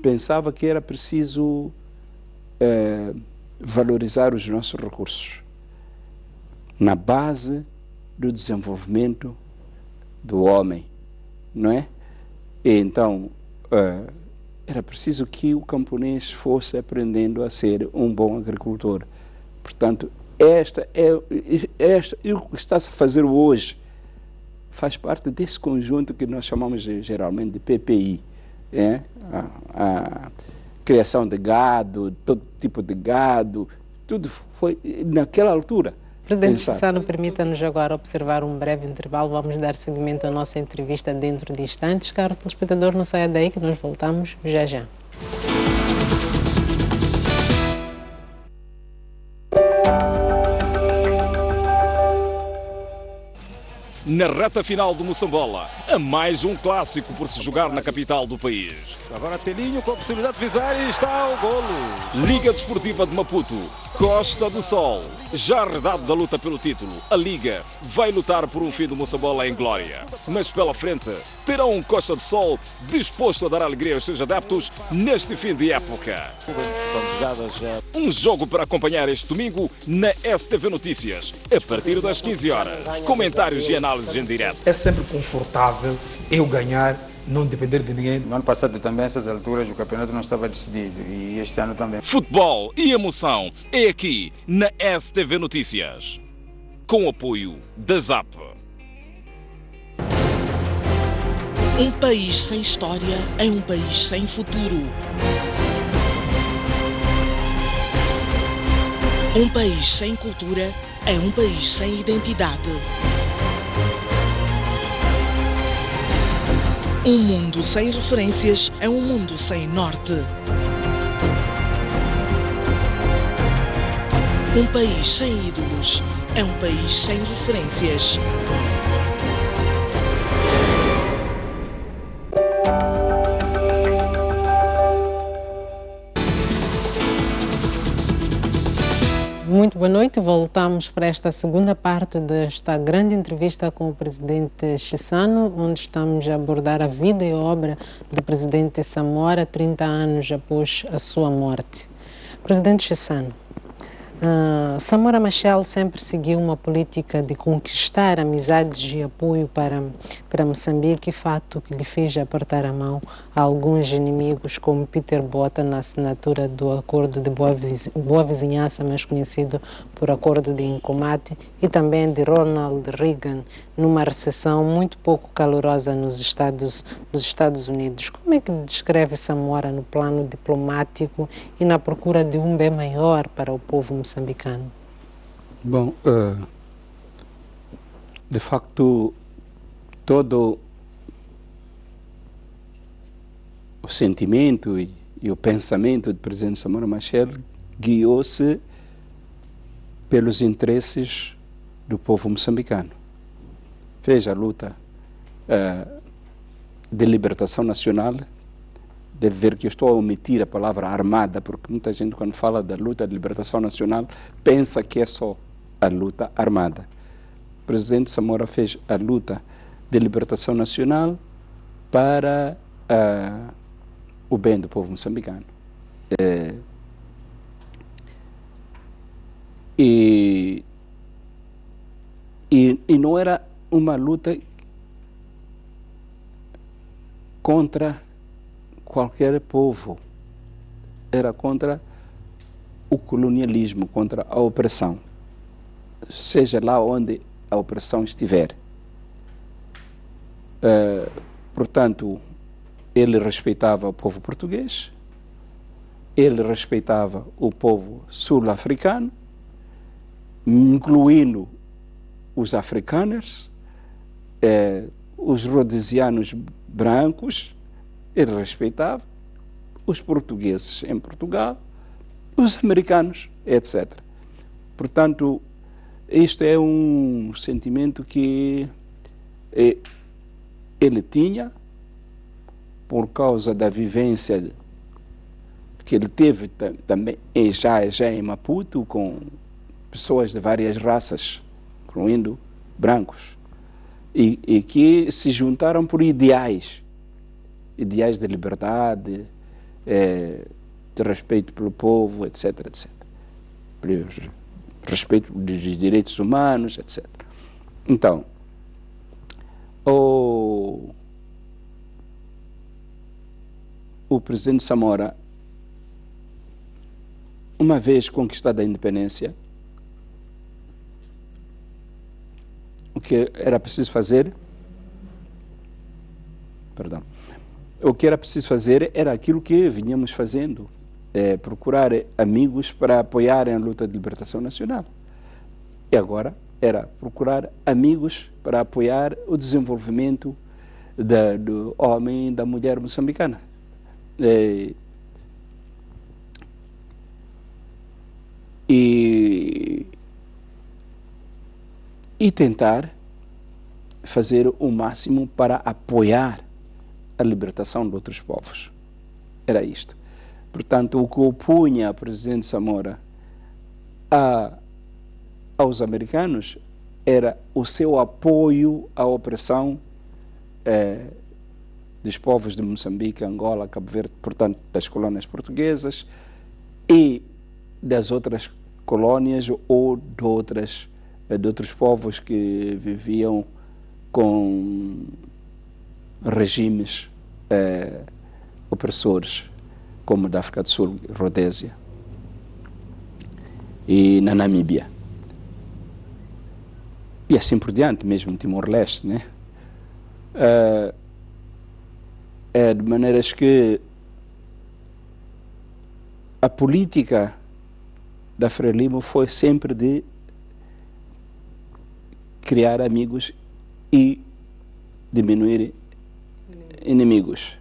pensava que era preciso valorizar os nossos recursos na base do desenvolvimento do homem, não é? E então era preciso que o camponês fosse aprendendo a ser um bom agricultor. Portanto, o que está-se a fazer hoje faz parte desse conjunto que nós chamamos geralmente de PPI, a criação de gado, todo tipo de gado, tudo foi naquela altura. Presidente Chissano, permita-nos agora observar um breve intervalo. Vamos dar seguimento à nossa entrevista dentro de instantes. Caro telespectador, não saia daí que nós voltamos já já. na reta final do Moçambola, a mais um clássico por se jogar na capital do país. Agora Telinho com a possibilidade de pisar e está o golo. Liga Desportiva de Maputo, Costa do Sol. Já arredado da luta pelo título, a Liga vai lutar por um fim do Moçambola em glória. Mas pela frente, terão um Costa do Sol disposto a dar alegria aos seus adeptos neste fim de época. Um jogo para acompanhar este domingo na STV Notícias, a partir das 15 horas. Comentários e análises em direto. É sempre confortável eu ganhar, não depender de ninguém. No ano passado também, essas alturas, o campeonato não estava decidido e este ano também. Futebol e emoção é aqui na STV Notícias, com o apoio da ZAP. Um país sem história é um país sem futuro. Um país sem cultura é um país sem identidade. Um mundo sem referências é um mundo sem norte. Um país sem ídolos é um país sem referências. Muito boa noite, voltamos para esta segunda parte desta grande entrevista com o presidente Chissano, onde estamos a abordar a vida e obra do presidente Samora, 30 anos após a sua morte. Presidente Chissano, Samora Machel sempre seguiu uma política de conquistar amizades e apoio para Moçambique, fato que lhe fez apertar a mão a alguns inimigos, como Peter Botha na assinatura do Acordo de Boa Vizinhança, mais conhecido por Acordo de Incomate, e também de Ronald Reagan, numa recepção muito pouco calorosa nos Estados Unidos. Como é que descreve Samora no plano diplomático e na procura de um bem maior para o povo moçambicano? Bom, de facto, todo o sentimento e o pensamento do presidente Samora Machel guiou-se pelos interesses do povo moçambicano. Fez a luta de libertação nacional. Deve ver que eu estou a omitir a palavra armada, porque muita gente, quando fala da luta de libertação nacional, pensa que é só a luta armada. O presidente Samora fez a luta de libertação nacional para o bem do povo moçambicano. E não era uma luta contra qualquer povo, era contra o colonialismo, contra a opressão, seja lá onde a opressão estiver. Portanto, ele respeitava o povo português, ele respeitava o povo sul-africano, incluindo os africanos, os rhodesianos brancos, ele respeitava os portugueses em Portugal, os americanos, etc. Portanto, isto é um sentimento que ele tinha por causa da vivência que ele teve também já em Maputo, com pessoas de várias raças, incluindo brancos, e que se juntaram por ideais de liberdade, de respeito pelo povo, etc., etc. Respeito dos direitos humanos, etc. Então, o presidente Samora, uma vez conquistada a independência, o que era preciso fazer, o que era preciso fazer era aquilo que vinhamos fazendo, procurar amigos para apoiarem a luta de libertação nacional. E agora era procurar amigos para apoiar o desenvolvimento do homem e da mulher moçambicana. E tentar fazer o máximo para apoiar a libertação de outros povos. Era isto. Portanto, o que opunha o presidente Samora aos americanos era o seu apoio à opressão dos povos de Moçambique, Angola, Cabo Verde, portanto, das colônias portuguesas e das outras colônias ou de outros povos que viviam com regimes opressores, como da África do Sul, Rodésia e na Namíbia. E assim por diante, mesmo Timor-Leste, né? De maneiras que a política da Frelimo foi sempre de criar amigos e diminuir inimigos.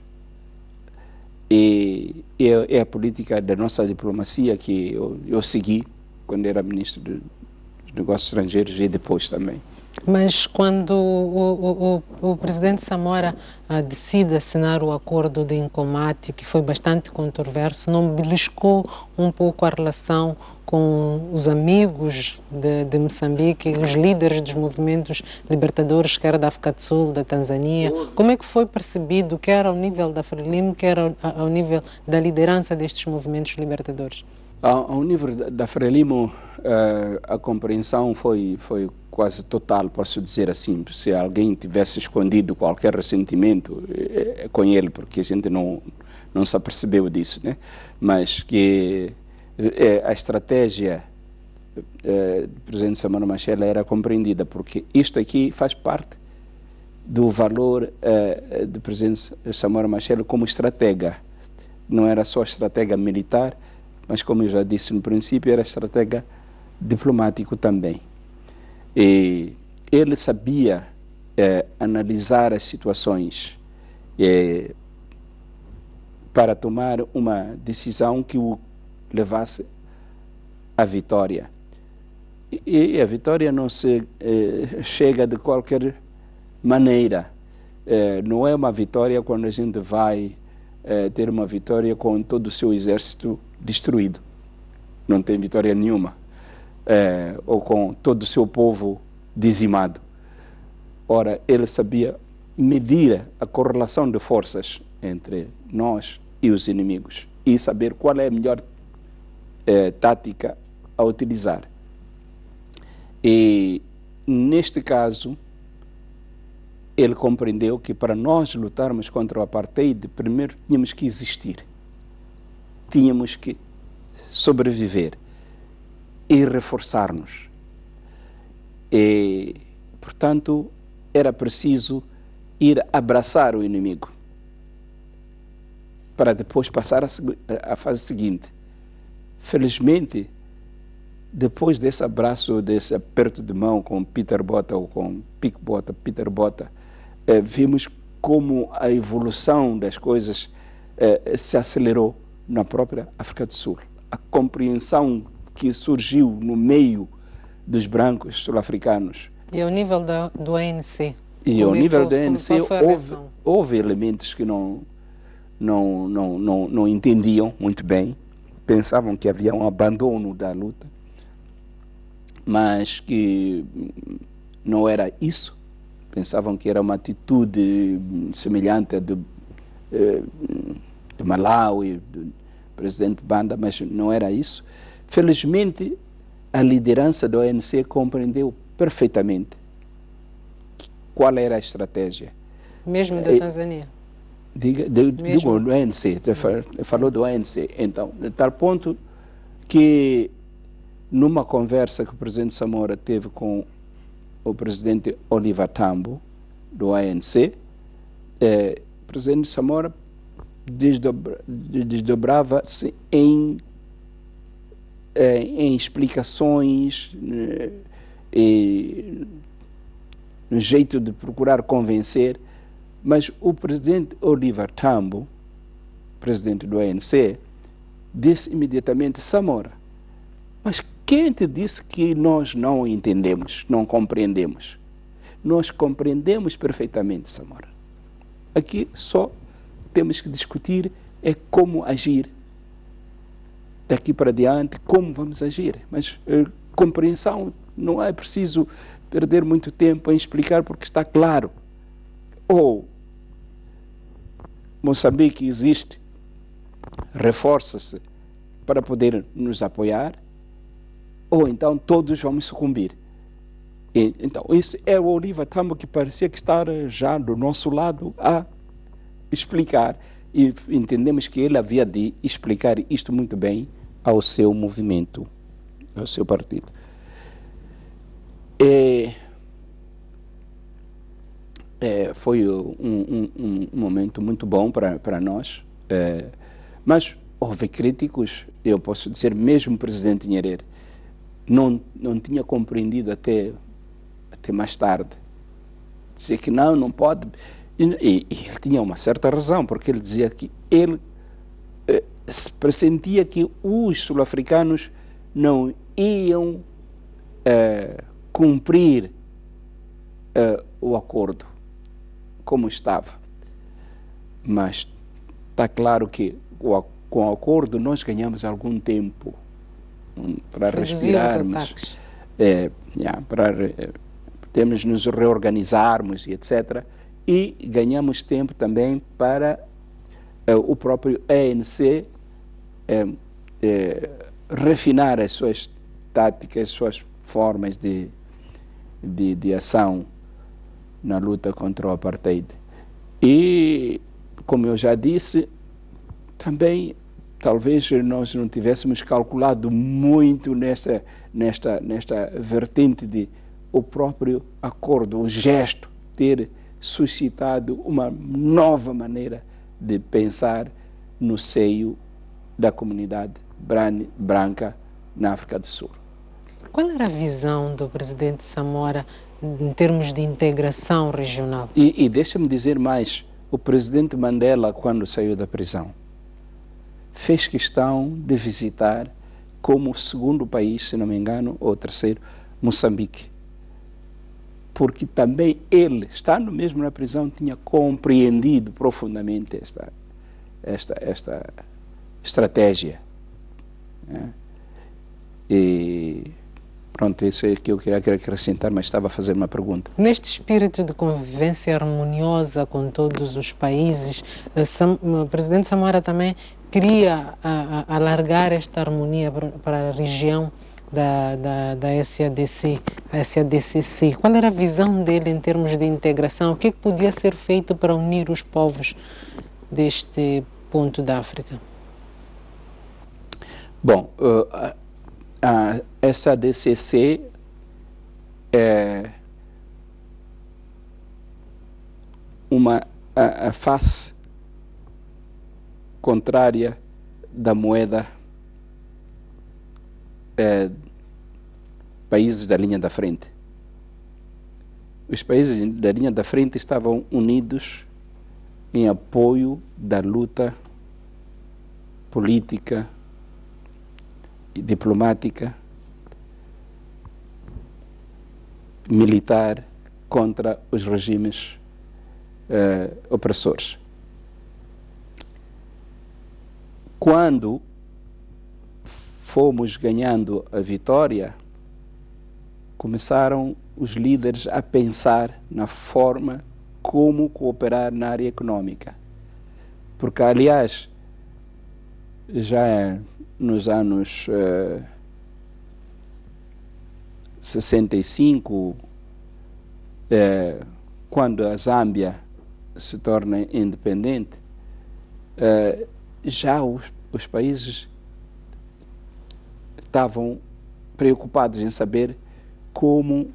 E é a política da nossa diplomacia que eu segui quando era ministro dos Negócios Estrangeiros e depois também. Mas quando o presidente Samora decide assinar o acordo de Incomate, que foi bastante controverso, não beliscou um pouco a relação com os amigos de Moçambique, os líderes dos movimentos libertadores, quer da África do Sul, da Tanzânia? Como é que foi percebido, quer ao nível da Frelimo, quer ao nível da liderança destes movimentos libertadores? Ao nível da Frelimo, a compreensão foi quase total, posso dizer assim. Se alguém tivesse escondido qualquer ressentimento com ele, porque a gente não se apercebeu disso, né? Mas que a estratégia do presidente Samora Machel era compreendida, porque isto aqui faz parte do valor do presidente Samora Machel como estratega. Não era só estratega militar, mas, como eu já disse no princípio, era estratega diplomático também. E ele sabia analisar as situações para tomar uma decisão que o levasse à vitória. E a vitória não se chega de qualquer maneira. Não é uma vitória quando a gente vai ter uma vitória com todo o seu exército destruído. Não tem vitória nenhuma. Ou com todo o seu povo dizimado. Ora, ele sabia medir a correlação de forças entre nós e os inimigos e saber qual é a melhor tática a utilizar. E, neste caso, ele compreendeu que para nós lutarmos contra o apartheid, primeiro tínhamos que existir. Tínhamos que sobreviver e reforçar-nos. E, portanto, era preciso ir abraçar o inimigo para depois passar a fase seguinte. Felizmente, depois desse abraço, desse aperto de mão com Peter Botha ou com Peter Botha, vimos como a evolução das coisas se acelerou na própria África do Sul. A compreensão que surgiu no meio dos brancos sul-africanos. E ao nível do ANC? E ao nível do ANC houve elementos que não entendiam muito bem, pensavam que havia um abandono da luta, mas que não era isso. Pensavam que era uma atitude semelhante à do Malawi, do presidente Banda, mas não era isso. Felizmente, a liderança do ANC compreendeu perfeitamente qual era a estratégia. Mesmo da Tanzânia? Digo do ANC, falou do ANC. Então, de tal ponto que, numa conversa que o presidente Samora teve com o presidente Oliver Tambo, do ANC, o presidente Samora desdobrava-se em explicações e no jeito de procurar convencer, mas o presidente Oliver Tambo, presidente do ANC, disse imediatamente: Samora, mas quem te disse que nós não entendemos, não compreendemos? nós compreendemos perfeitamente, Samora. Aqui só temos que discutir é como agir. Daqui para diante, como vamos agir. Mas compreensão, não é preciso perder muito tempo em explicar, porque está claro. Ou Moçambique existe, reforça-se para poder nos apoiar, ou então todos vamos sucumbir. Então, esse é o Oliver Tambo que parecia que está já do nosso lado a explicar, e entendemos que ele havia de explicar isto muito bem ao seu movimento, ao seu partido. Foi um momento muito bom para nós, mas houve críticos, eu posso dizer, mesmo o presidente Nyerere não tinha compreendido até mais tarde. Dizer que não pode, e ele tinha uma certa razão, porque ele dizia que ele pressentia que os sul-africanos não iam cumprir o acordo como estava. Mas está claro que com o acordo nós ganhamos algum tempo para respirarmos, para temos nos reorganizarmos e etc. E ganhamos tempo também para o próprio ANC refinar as suas táticas, as suas formas de ação na luta contra o apartheid. E, como eu já disse, também talvez nós não tivéssemos calculado muito nesta vertente de o próprio acordo, o gesto, ter suscitado uma nova maneira de pensar no seio da comunidade branca na África do Sul. Qual era a visão do presidente Samora em termos de integração regional? E deixa-me dizer mais, o presidente Mandela, quando saiu da prisão, fez questão de visitar como segundo país, se não me engano, ou terceiro, Moçambique. Porque também ele, estando mesmo na prisão, tinha compreendido profundamente esta estratégia. Né? E pronto, isso é que eu queria acrescentar, mas estava a fazer uma pergunta. Neste espírito de convivência harmoniosa com todos os países, o presidente Samora também queria alargar esta harmonia para a região da SADCC. Qual era a visão dele em termos de integração? O que podia ser feito para unir os povos deste ponto da África? Bom, a SADCC é a face contrária da moeda países da linha da frente. Os países da linha da frente estavam unidos em apoio da luta política e diplomática, militar contra os regimes opressores. Quando fomos ganhando a vitória, começaram os líderes a pensar na forma como cooperar na área econômica. Porque, aliás, já nos anos 65, quando a Zâmbia se torna independente, já os países estavam preocupados em saber como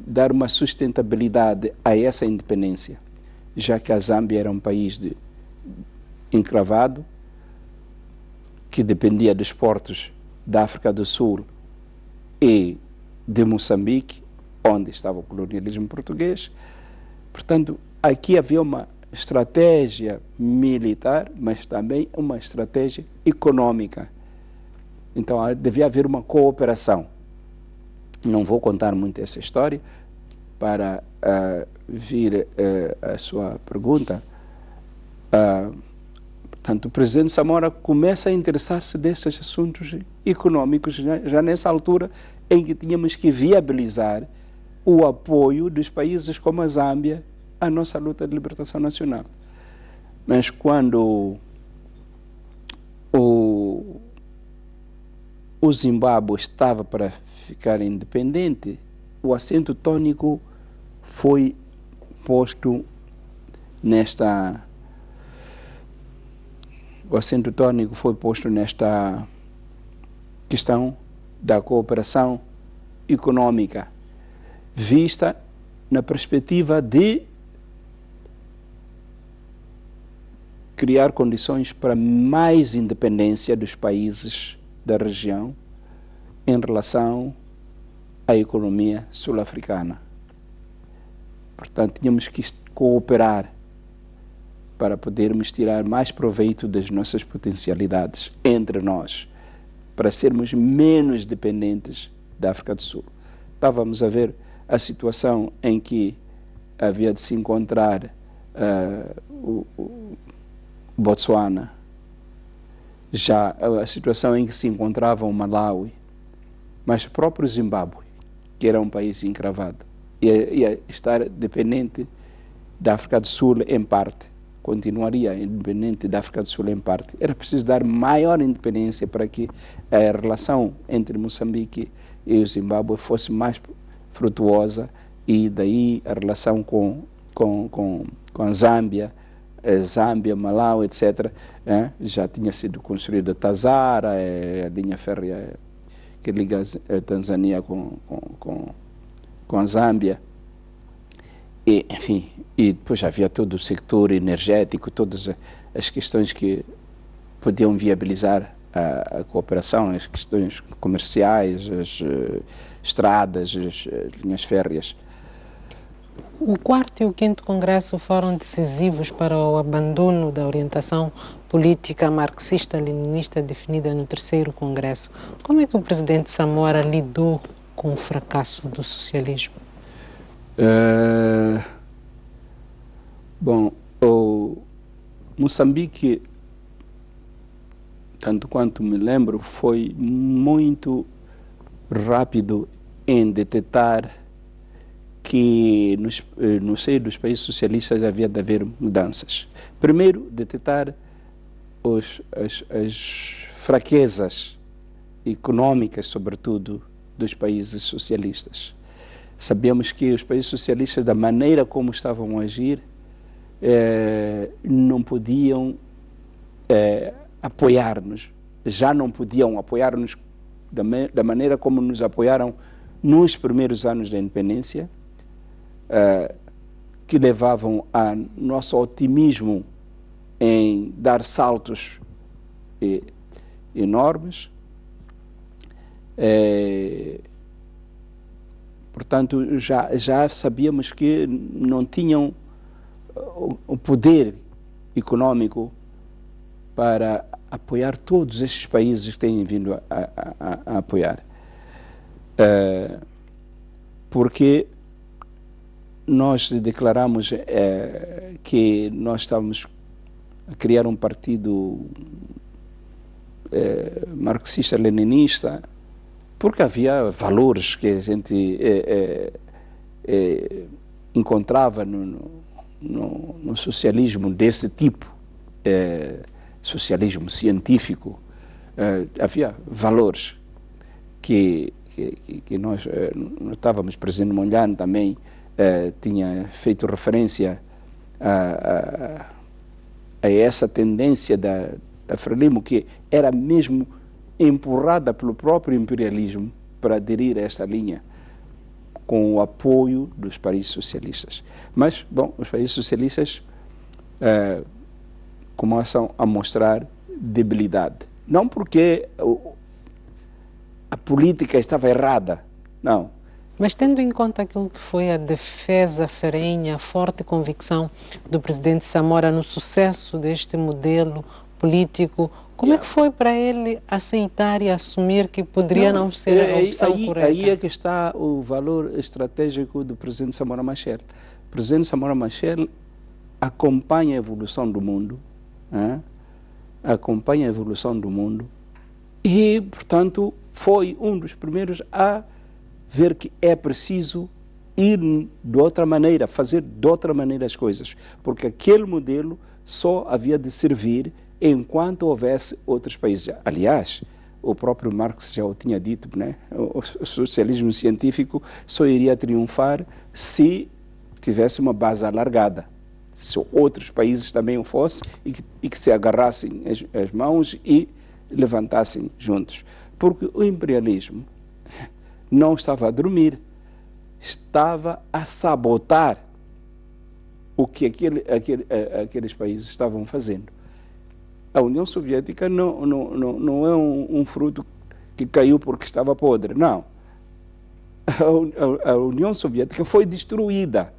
dar uma sustentabilidade a essa independência, já que a Zâmbia era um país encravado, que dependia dos portos da África do Sul e de Moçambique, onde estava o colonialismo português. Portanto, aqui havia uma estratégia militar, mas também uma estratégia econômica. Então, devia haver uma cooperação. Não vou contar muito essa história. para vir a sua pergunta, portanto, o presidente Samora começa a interessar-se destes assuntos econômicos já nessa altura em que tínhamos que viabilizar o apoio dos países como a Zâmbia à nossa luta de libertação nacional. Mas quando o Zimbábue estava para ficar independente, o acento tônico foi posto nesta questão da cooperação econômica, vista na perspectiva de criar condições para mais independência dos países da região em relação à economia sul-africana. Portanto, tínhamos que cooperar para podermos tirar mais proveito das nossas potencialidades entre nós, para sermos menos dependentes da África do Sul. Estávamos a ver a situação em que havia de se encontrar o Botsuana, já a situação em que se encontrava o Malawi, mas o próprio Zimbábue, que era um país encravado, ia estar dependente da África do Sul em parte, continuaria independente da África do Sul em parte. Era preciso dar maior independência para que a relação entre Moçambique e o Zimbábue fosse mais frutuosa, e daí a relação com a Zâmbia, Malawi, etc., já tinha sido construída Tazara, a linha férrea que liga a Tanzânia com a Zâmbia. E, enfim, e depois havia todo o sector energético, todas as questões que podiam viabilizar a cooperação, as questões comerciais, as estradas, as linhas férreas. O 4º e o 5º Congresso foram decisivos para o abandono da orientação política marxista-leninista definida no 3º Congresso. Como é que o presidente Samora lidou com o fracasso do socialismo? Bom, o Moçambique, tanto quanto me lembro, foi muito rápido em detectar que no seio dos países socialistas havia de haver mudanças. Primeiro, detectar as fraquezas econômicas, sobretudo, dos países socialistas. Sabíamos que os países socialistas, da maneira como estavam a agir, não podiam apoiar-nos, já não podiam apoiar-nos da maneira como nos apoiaram nos primeiros anos da independência, que levavam a nosso otimismo em dar saltos enormes. Portanto, já sabíamos que não tinham o poder econômico para apoiar todos estes países que têm vindo a apoiar. Porque nós declaramos que nós estávamos a criar um partido marxista-leninista, porque havia valores que a gente encontrava no socialismo desse tipo, socialismo científico. Havia valores que nós notávamos. O presidente Mondlane também tinha feito referência a essa tendência da Frelimo, que era mesmo empurrada pelo próprio imperialismo para aderir a esta linha, com o apoio dos países socialistas. Mas, bom, os países socialistas começam a mostrar debilidade. Não porque a política estava errada, não. Mas tendo em conta aquilo que foi a defesa ferrenha, a forte convicção do presidente Samora no sucesso deste modelo político, Como é que foi para ele aceitar e assumir que poderia não ser a opção correta? Aí é que está o valor estratégico do presidente Samora Machel. O presidente Samora Machel acompanha a evolução do mundo, acompanha a evolução do mundo e, portanto, foi um dos primeiros a ver que é preciso ir de outra maneira, fazer de outra maneira as coisas, porque aquele modelo só havia de servir enquanto houvesse outros países. Aliás, o próprio Marx já o tinha dito, né? O socialismo científico só iria triunfar se tivesse uma base alargada, se outros países também o fossem e que se agarrassem as mãos e levantassem juntos. Porque o imperialismo não estava a dormir, estava a sabotar o que aqueles países estavam fazendo. A União Soviética não é um fruto que caiu porque estava podre, não. A União Soviética foi destruída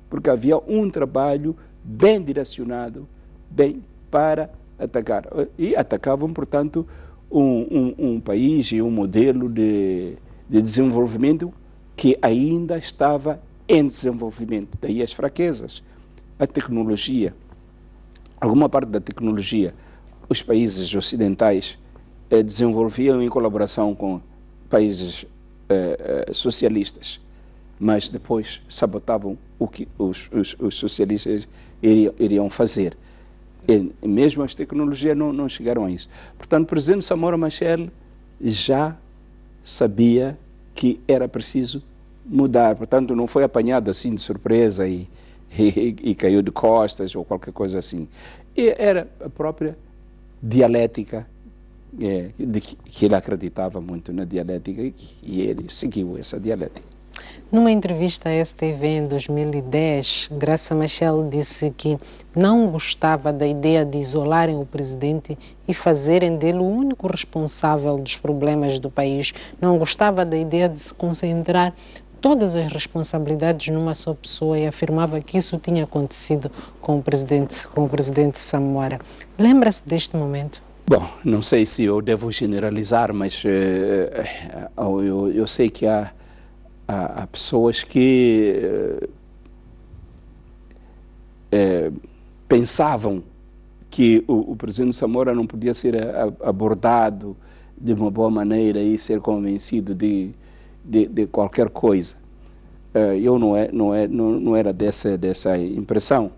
porque havia um trabalho bem direcionado, bem para atacar. E atacavam, portanto, um país e um modelo de desenvolvimento que ainda estava em desenvolvimento. Daí as fraquezas. A tecnologia, alguma parte da tecnologia, os países ocidentais desenvolviam em colaboração com países socialistas, mas depois sabotavam o que os socialistas iriam fazer. E mesmo as tecnologias não chegaram a isso. Portanto, o presidente Samora Machel já sabia que era preciso mudar. Portanto, não foi apanhado assim de surpresa e caiu de costas ou qualquer coisa assim. E era a própria dialética, que ele acreditava muito na dialética e ele seguiu essa dialética. Numa entrevista à STV em 2010, Graça Machel disse que não gostava da ideia de isolarem o presidente e fazerem dele o único responsável dos problemas do país. Não gostava da ideia de se concentrar todas as responsabilidades numa só pessoa e afirmava que isso tinha acontecido com o presidente Samora. Lembra-se deste momento? Bom, não sei se eu devo generalizar, mas eu sei que há pessoas que pensavam que o presidente Samora não podia ser abordado de uma boa maneira e ser convencido de qualquer coisa. Eu não era dessa impressão.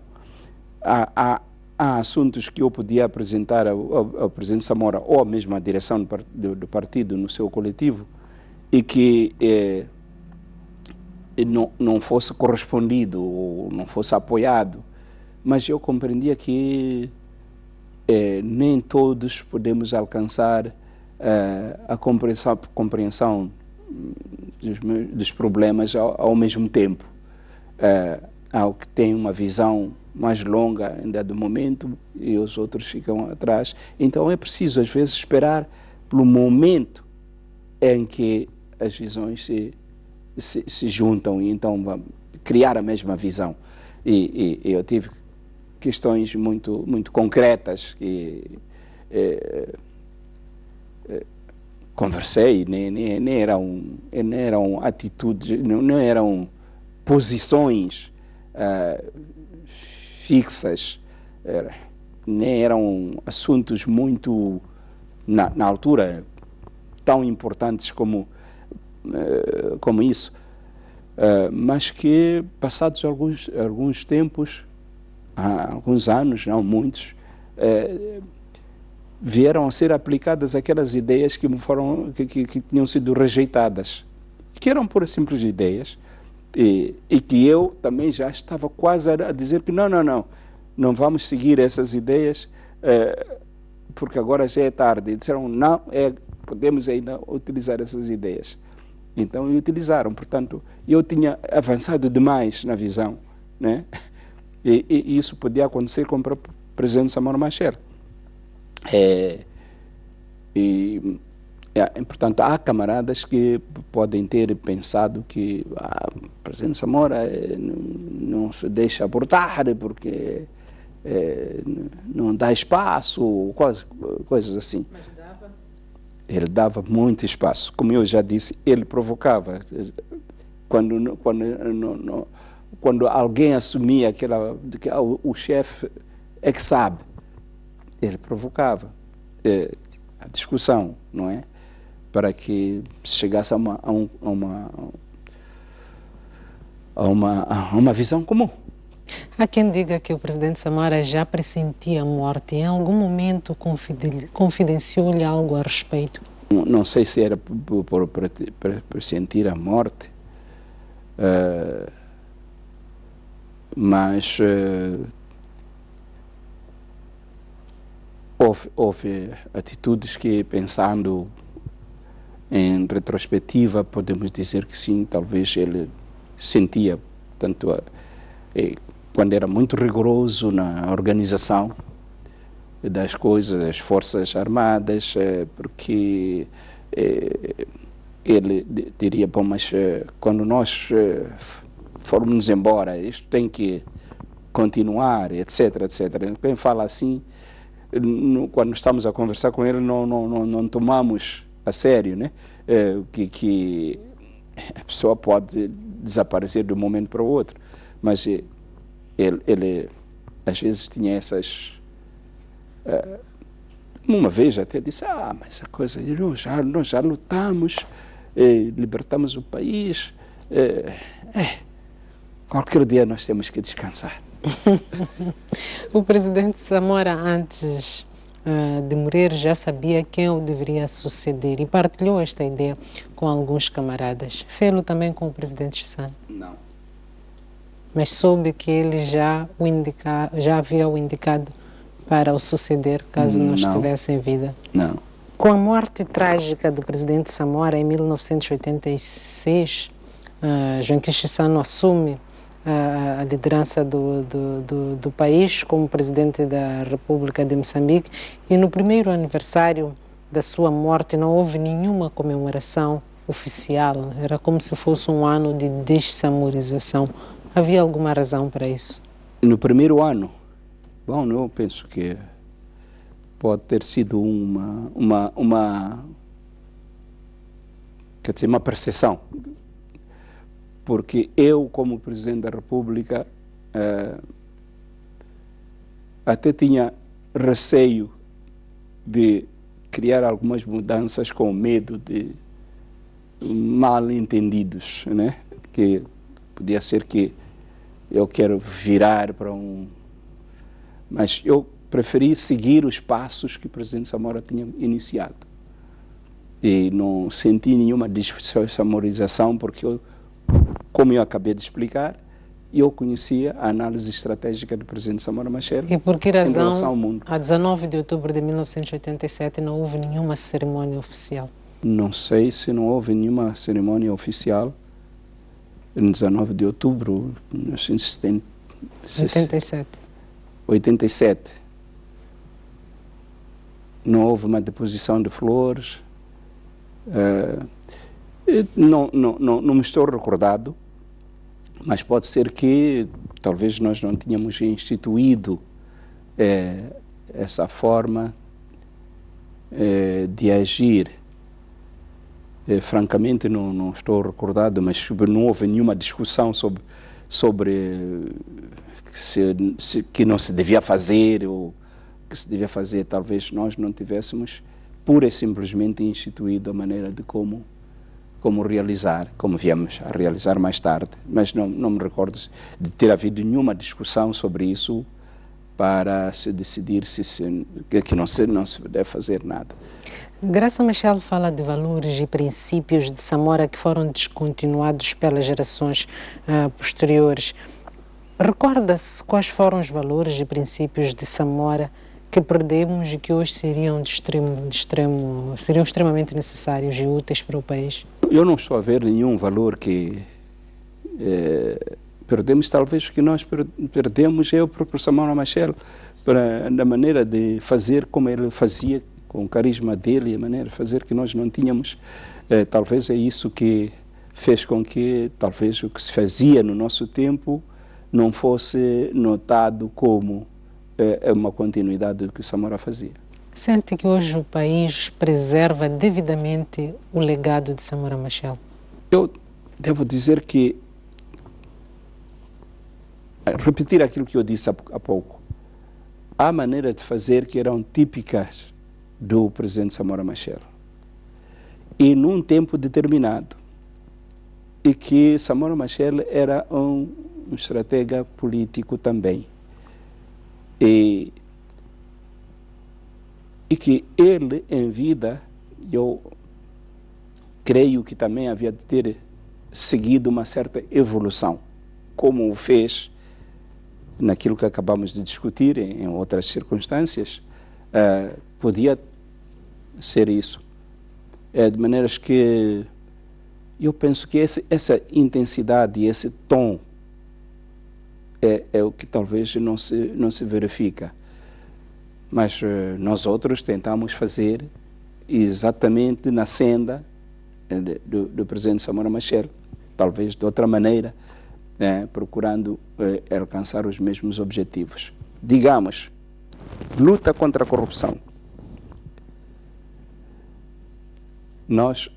Há assuntos que eu podia apresentar ao presidente Samora ou mesmo à direção do partido no seu coletivo e que não fosse correspondido ou não fosse apoiado, mas eu compreendia que nem todos podemos alcançar a compreensão dos problemas ao mesmo tempo. Há o que tem uma visão mais longa ainda do momento e os outros ficam atrás. Então é preciso às vezes esperar pelo momento em que as visões se juntam e então criar a mesma visão. E eu tive questões muito concretas que conversei, nem eram atitudes, não eram posições fixas, nem eram assuntos muito, na altura, tão importantes como isso, mas que passados alguns tempos, alguns anos, não muitos, vieram a ser aplicadas aquelas ideias que tinham sido rejeitadas, que eram puras simples ideias, e que eu também já estava quase a dizer que não vamos seguir essas ideias, porque agora já é tarde. E disseram, não, podemos ainda utilizar essas ideias. Então, utilizaram. Portanto, eu tinha avançado demais na visão, né? E isso podia acontecer com o próprio presidente Samora Machel. Portanto, há camaradas que podem ter pensado que o presidente Samora não se deixa abordar porque não dá espaço, coisas assim. Mas dava? Ele dava muito espaço. Como eu já disse, ele provocava. Quando alguém assumia que o chefe é que sabe, ele provocava a discussão, não é? Para que chegasse a uma visão comum. Há quem diga que o presidente Samora já pressentia a morte. Em algum momento confidenciou-lhe algo a respeito? Não sei se era por sentir a morte, mas houve atitudes que, pensando em retrospectiva, podemos dizer que sim, talvez ele sentia, tanto quando era muito rigoroso na organização das coisas, as Forças Armadas, porque ele diria, bom, mas quando nós formos embora, isto tem que continuar, etc, etc. Quem fala assim, quando estamos a conversar com ele, não tomamos a sério, né? Que a pessoa pode desaparecer de um momento para o outro, mas ele às vezes tinha essas... uma vez até disse, mas a coisa, nós já lutamos, libertamos o país, qualquer dia nós temos que descansar. O presidente Samora, antes de morrer, já sabia quem o deveria suceder e partilhou esta ideia com alguns camaradas. Fê-lo também com o presidente Chissano? Não. Mas soube que ele já havia o indicado para o suceder, caso não estivesse em vida? Não. Com a morte trágica do presidente Samora, em 1986, Joaquim Chissano assume a liderança do país como presidente da República de Moçambique, e no primeiro aniversário da sua morte não houve nenhuma comemoração oficial, era como se fosse um ano de dessamorização. Havia alguma razão para isso? No primeiro ano? Bom, eu penso que pode ter sido uma percepção, porque eu, como Presidente da República, até tinha receio de criar algumas mudanças com medo de mal-entendidos, né? Que podia ser que eu quero virar para Mas eu preferi seguir os passos que o presidente Samora tinha iniciado. E não senti nenhuma dessamorização, porque, como eu acabei de explicar, eu conhecia a análise estratégica do presidente Samora Machel. E por que razão, em relação ao mundo. A 19 de outubro de 1987, não houve nenhuma cerimônia oficial? Não sei se não houve nenhuma cerimônia oficial. Em 19 de outubro de 1987. Não houve uma deposição de flores. Não me estou recordado, mas pode ser que talvez nós não tínhamos instituído essa forma de agir. Francamente não estou recordado, mas não houve nenhuma discussão sobre que não se devia fazer ou que se devia fazer. Talvez nós não tivéssemos pura e simplesmente instituído a maneira de como realizar, como viemos a realizar mais tarde, mas não me recordo de ter havido nenhuma discussão sobre isso para se decidir que não se deve fazer nada. Graça Machel fala de valores e princípios de Samora que foram descontinuados pelas gerações posteriores. Recorda-se quais foram os valores e princípios de Samora que perdemos e que hoje seriam seriam extremamente necessários e úteis para o país? Eu não estou a ver nenhum valor que perdemos. Talvez o que nós perdemos é o próprio Samora Machel, na maneira de fazer como ele fazia, com o carisma dele e a maneira de fazer que nós não tínhamos. Talvez é isso que fez com que talvez o que se fazia no nosso tempo não fosse notado como é uma continuidade do que Samora fazia. Sente que hoje o país preserva devidamente o legado de Samora Machel? Eu devo dizer que, repetir aquilo que eu disse há pouco, há maneiras de fazer que eram típicas do presidente Samora Machel. E num tempo determinado. E que Samora Machel era um estratega político também. E que ele, em vida, eu creio que também havia de ter seguido uma certa evolução, como o fez naquilo que acabamos de discutir, em outras circunstâncias, podia ser isso. De maneiras que eu penso que essa intensidade e esse tom é o que talvez não se verifica. Mas nós outros tentamos fazer exatamente na senda do presidente Samora Machel, talvez de outra maneira, procurando alcançar os mesmos objetivos. Digamos, luta contra a corrupção. Nós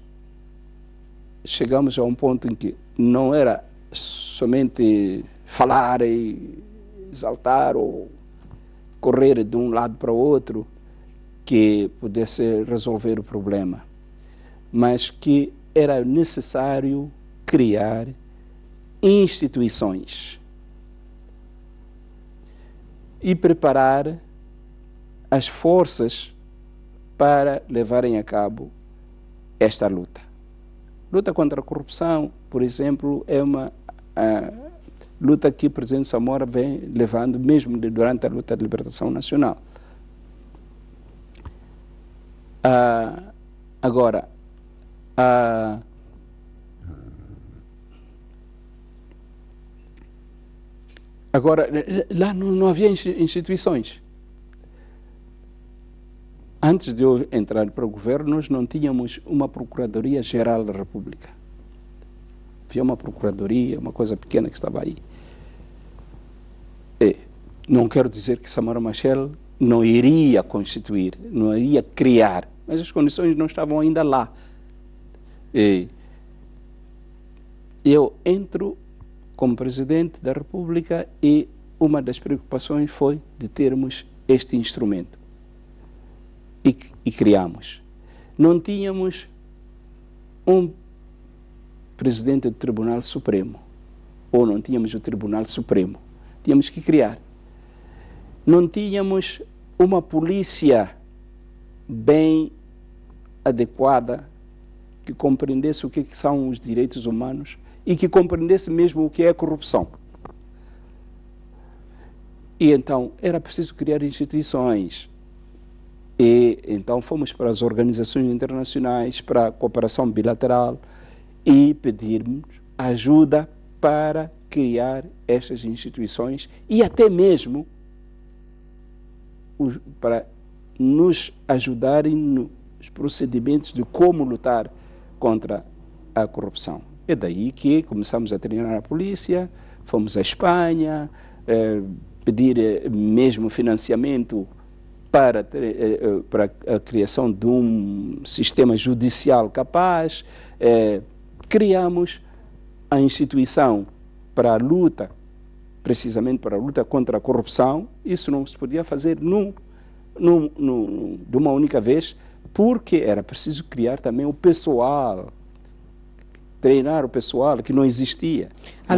chegamos a um ponto em que não era somente falar e exaltar ou correr de um lado para o outro que pudesse resolver o problema, mas que era necessário criar instituições e preparar as forças para levarem a cabo esta luta. Luta contra a corrupção, por exemplo, é uma luta que o presidente Samora vem levando mesmo durante a luta de libertação nacional. Agora, lá não havia instituições. Antes de eu entrar para o governo, nós não tínhamos uma Procuradoria-Geral da República. Havia uma procuradoria, uma coisa pequena que estava aí. Não quero dizer que Samora Machel não iria constituir, não iria criar, mas as condições não estavam ainda lá. Eu entro como presidente da República e uma das preocupações foi de termos este instrumento. E criamos. Não tínhamos um presidente do Tribunal Supremo, ou não tínhamos o Tribunal Supremo. Tínhamos que criar. Não tínhamos uma polícia bem adequada que compreendesse o que são os direitos humanos e que compreendesse mesmo o que é a corrupção. E então era preciso criar instituições. E então fomos para as organizações internacionais, para a cooperação bilateral e pedirmos ajuda para criar estas instituições e até mesmo para nos ajudarem nos procedimentos de como lutar contra a corrupção. É daí que começamos a treinar a polícia, fomos à Espanha, pedir mesmo financiamento para a criação de um sistema judicial capaz, criamos a instituição para a luta, precisamente para a luta contra a corrupção. Isso não se podia fazer de uma única vez, porque era preciso criar também o pessoal, treinar o pessoal que não existia. A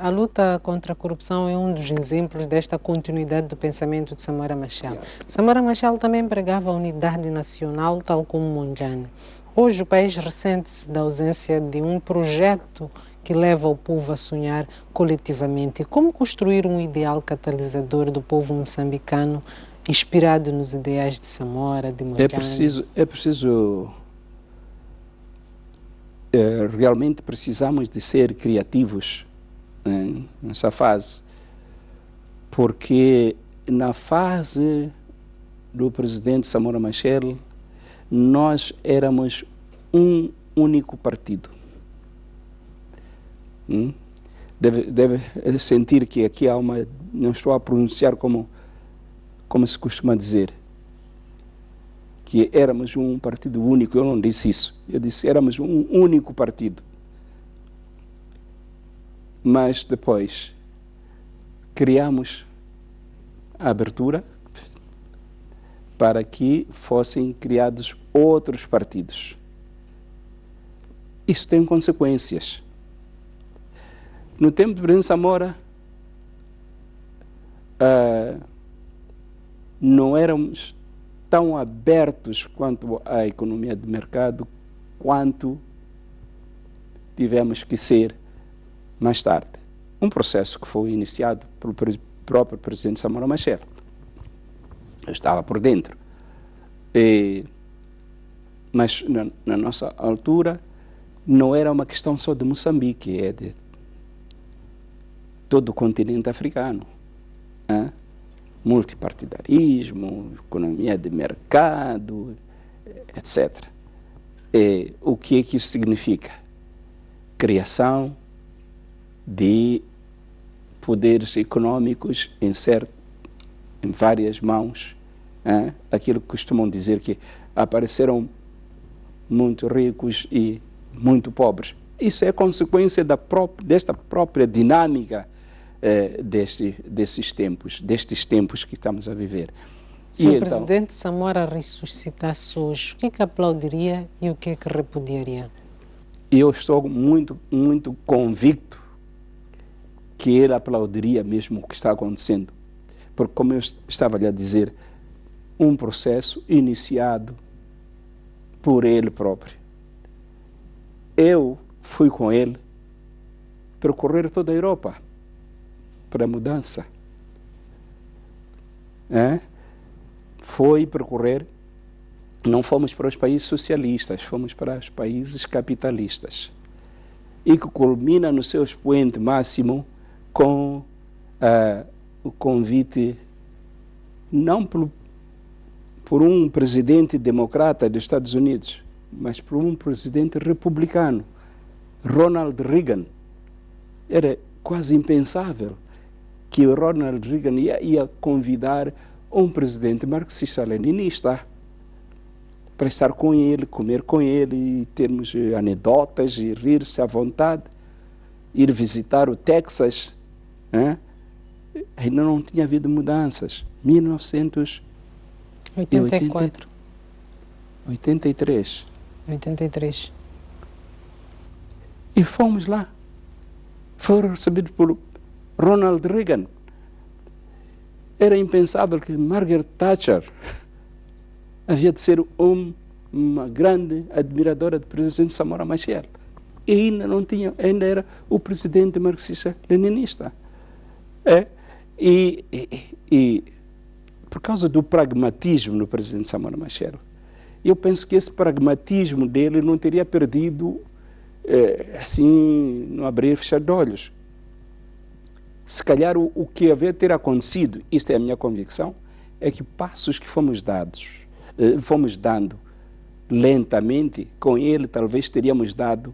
luta contra a corrupção é um dos exemplos desta continuidade do pensamento de Samora Machel. Samora Machel também pregava a unidade nacional, tal como Mondlane. Hoje o país ressente-se da ausência de um projeto que leva o povo a sonhar coletivamente. Como construir um ideal catalisador do povo moçambicano inspirado nos ideais de Samora, de Mondlane? É preciso realmente precisamos de ser criativos nessa fase, porque na fase do presidente Samora Machel nós éramos um único partido. Deve sentir que aqui há não estou a pronunciar como como se costuma dizer, que éramos um partido único. Eu não disse isso. Eu disse éramos um único partido. Mas depois criamos a abertura para que fossem criados outros partidos. Isso tem consequências. No tempo de Presidente Samora, não éramos tão abertos quanto à economia de mercado quanto tivemos que ser mais tarde. Um processo que foi iniciado pelo próprio presidente Samora Machel. Eu estava por dentro. Mas na nossa altura não era uma questão só de Moçambique, é de todo o continente africano. Multipartidarismo, economia de mercado, etc. O que é que isso significa? Criação de poderes econômicos em várias mãos. Aquilo que costumam dizer que apareceram muito ricos e muito pobres. Isso é consequência desta própria dinâmica destes tempos que estamos a viver. Se o presidente Samora ressuscitasse hoje, o que aplaudiria e o que repudiaria? Eu estou muito, muito convicto que ele aplaudiria mesmo o que está acontecendo. Porque, como eu estava a dizer, um processo iniciado por ele próprio. Eu fui com ele percorrer toda a Europa para a mudança. Foi percorrer, não fomos para os países socialistas, fomos para os países capitalistas. E que culmina no seu expoente máximo com o convite, não por um presidente democrata dos Estados Unidos, mas por um presidente republicano, Ronald Reagan. Era quase impensável que o Ronald Reagan ia convidar um presidente marxista-leninista para estar com ele, comer com ele, e termos anedotas e rir-se à vontade, ir visitar o Texas. Ainda não tinha havido mudanças. 1984. 83. E fomos lá. Foram recebidos por Ronald Reagan. Era impensável que Margaret Thatcher havia de ser uma grande admiradora do presidente Samora Machel. E ainda era o presidente marxista-leninista. E por causa do pragmatismo do presidente Samora Machel, eu penso que esse pragmatismo dele não teria perdido assim, no abrir e fechar de olhos. Se calhar o que havia de ter acontecido, isto é a minha convicção, é que passos que fomos dando lentamente, com ele talvez teríamos dado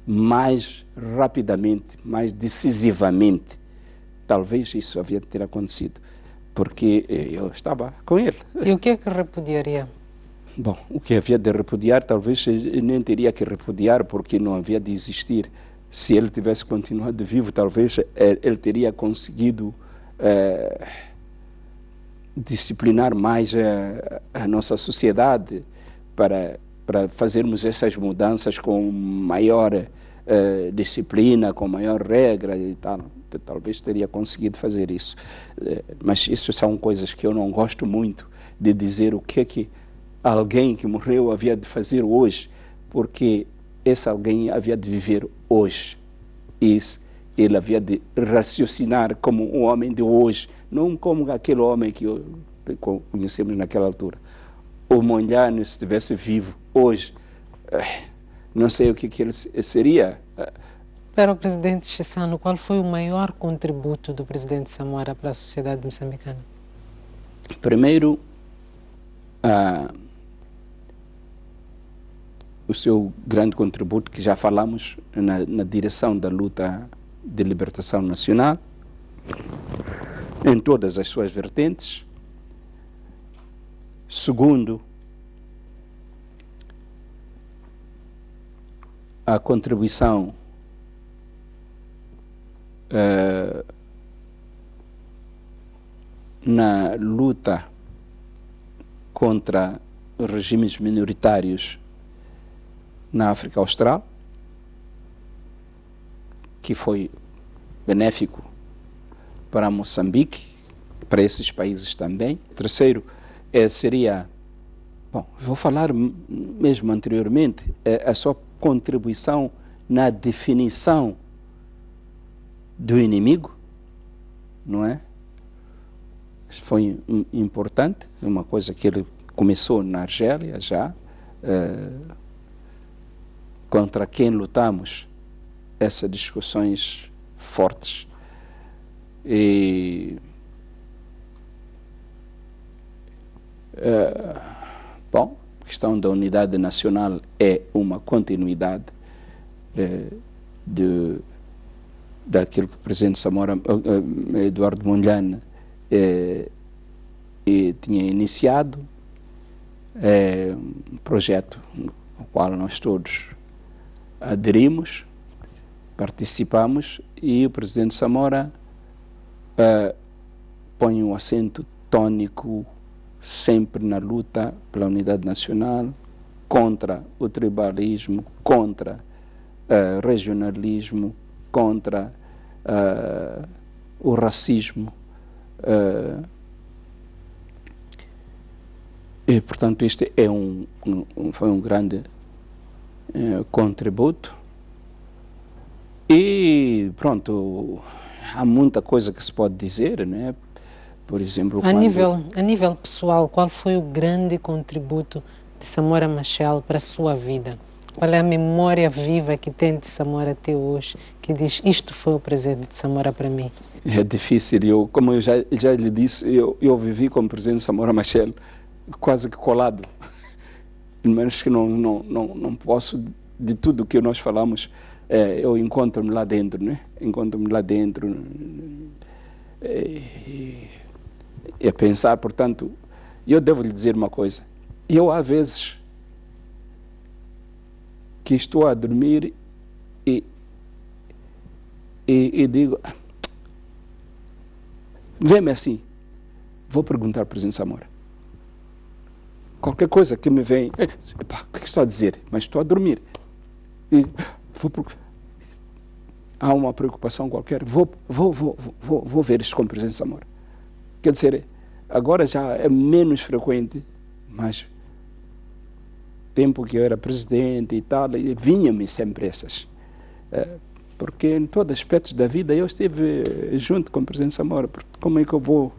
mais rapidamente, mais decisivamente. Talvez isso havia de ter acontecido, porque eu estava com ele. E o que é que repudiaria? Bom, o que havia de repudiar, talvez nem teria que repudiar, porque não havia de existir. Se ele tivesse continuado vivo, talvez ele teria conseguido disciplinar mais a nossa sociedade para fazermos essas mudanças com maior disciplina, com maior regra e tal. Talvez teria conseguido fazer isso. Mas isso são coisas que eu não gosto muito de dizer o que é que alguém que morreu havia de fazer hoje, porque esse alguém havia de viver hoje. Ele havia de raciocinar como um homem de hoje, não como aquele homem que conhecemos naquela altura. O Mondlane, se estivesse vivo hoje, não sei o que ele seria. Para o presidente Chissano, qual foi o maior contributo do presidente Samora para a sociedade moçambicana? Primeiro, o seu grande contributo, que já falamos, na direção da luta de libertação nacional, em todas as suas vertentes, Segundo, a contribuição na luta contra regimes minoritários na África Austral, que foi benéfico para Moçambique, para esses países também. Terceiro, seria, bom, vou falar mesmo anteriormente, a sua contribuição na definição do inimigo, não é? Foi importante, uma coisa que ele começou na Argélia já, contra quem lutamos, essas discussões fortes. E, bom, a questão da unidade nacional é uma continuidade daquilo que o presidente Samora, Eduardo Mondlane, tinha iniciado, um projeto ao qual nós todos aderimos, participamos, e o presidente Samora põe um acento tônico sempre na luta pela unidade nacional, contra o tribalismo, contra o regionalismo, contra o racismo. E, portanto, este foi um grande contributo. E, pronto, há muita coisa que se pode dizer, né? Por exemplo, a nível pessoal, qual foi o grande contributo de Samora Machel para a sua vida? Qual é a memória viva que tem de Samora até hoje, que diz, isto foi o presente de Samora para mim? É difícil, como eu já lhe disse, eu vivi com o presidente Samora Machel quase que colado, mas que não posso, de tudo que nós falamos, eu encontro-me lá dentro, né? Encontro-me lá dentro e a pensar, portanto, eu devo lhe dizer uma coisa, eu há vezes que estou a dormir e digo, vê-me assim, vou perguntar ao presidente Samora. Qualquer coisa que me vem, o que estou a dizer? Mas estou a dormir. E há uma preocupação qualquer, vou ver isto com o presidente Samora. Quer dizer, agora já é menos frequente, mas tempo que eu era presidente e tal, e vinha-me sempre essas. Porque em todos os aspectos da vida eu estive junto com o presidente Samora. Como é que eu vou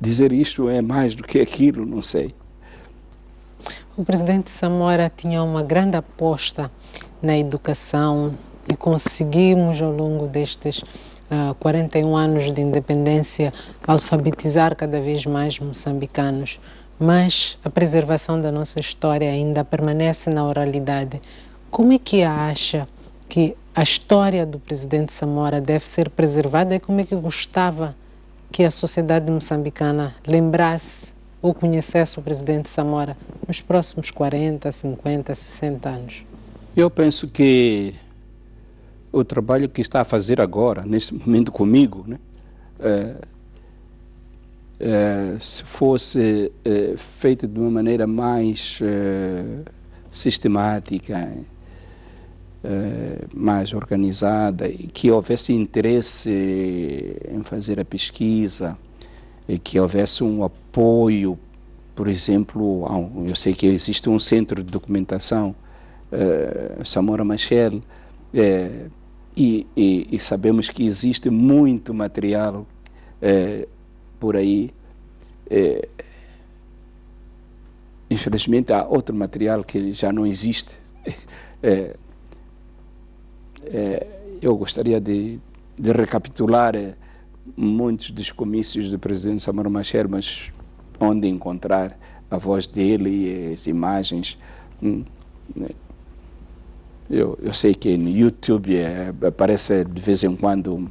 dizer isto é mais do que aquilo? Não sei. O presidente Samora tinha uma grande aposta na educação e conseguimos, ao longo destes 41 anos de independência, alfabetizar cada vez mais moçambicanos. Mas a preservação da nossa história ainda permanece na oralidade. Como é que acha que a história do presidente Samora deve ser preservada e como é que gostava que a sociedade moçambicana lembrasse ou conhecesse o presidente Samora nos próximos 40, 50, 60 anos? Eu penso que o trabalho que está a fazer agora, neste momento comigo, né, se fosse feito de uma maneira mais sistemática, mais organizada, e que houvesse interesse em fazer a pesquisa, e que houvesse um apoio, por exemplo, eu sei que existe um centro de documentação, Samora Machel, e sabemos que existe muito material por aí. Infelizmente há outro material que já não existe. Eu gostaria de recapitular muitos dos comícios do presidente Samora Machel, mas onde encontrar a voz dele e as imagens. Eu sei que no YouTube aparece de vez em quando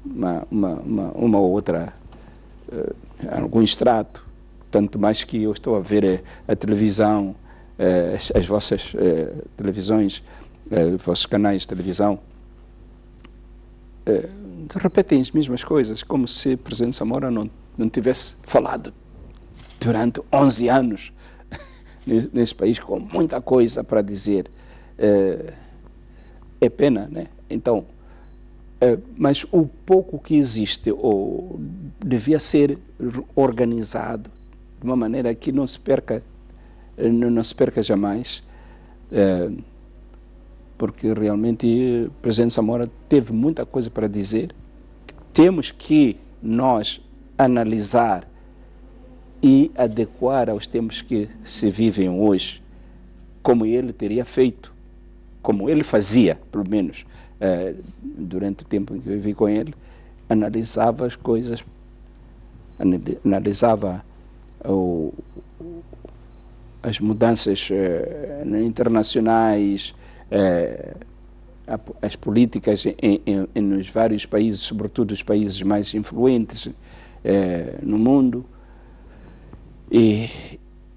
uma ou outra, algum extrato. tanto mais que eu estou a ver a televisão, as vossas televisões, os vossos canais de televisão, repetem as mesmas coisas, como se o presidente Samora não tivesse falado durante 11 anos nesse país, com muita coisa para dizer. É pena, né? Então, mas o pouco que existe ou devia ser organizado de uma maneira que não se perca jamais, porque realmente o presidente Samora teve muita coisa para dizer. Temos que nós analisar e adequar aos tempos que se vivem hoje, como ele teria feito, como ele fazia, pelo menos, durante o tempo em que eu vivi com ele, analisava as coisas, analisava as mudanças internacionais, as políticas nos vários países, sobretudo os países mais influentes no mundo, e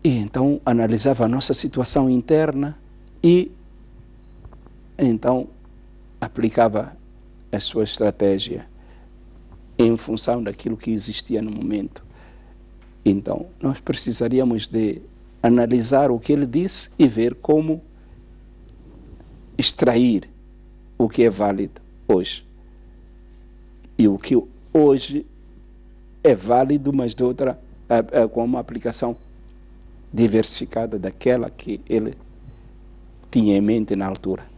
então analisava a nossa situação interna e então aplicava a sua estratégia em função daquilo que existia no momento. Então, nós precisaríamos de analisar o que ele disse e ver como extrair o que é válido hoje. E o que hoje é válido, mas de outra, com uma aplicação diversificada daquela que ele tinha em mente na altura.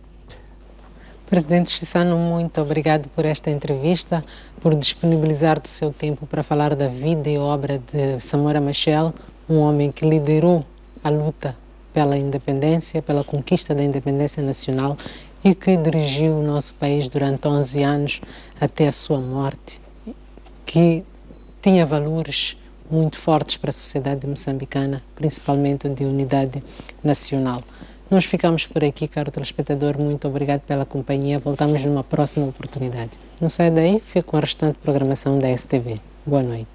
Presidente Chissano, muito obrigado por esta entrevista, por disponibilizar do seu tempo para falar da vida e obra de Samora Machel, um homem que liderou a luta pela independência, pela conquista da independência nacional e que dirigiu o nosso país durante 11 anos até a sua morte, que tinha valores muito fortes para a sociedade moçambicana, principalmente de unidade nacional. Nós ficamos por aqui, caro telespectador. Muito obrigado pela companhia. Voltamos numa próxima oportunidade. Não saia daí, fique com a restante programação da STV. Boa noite.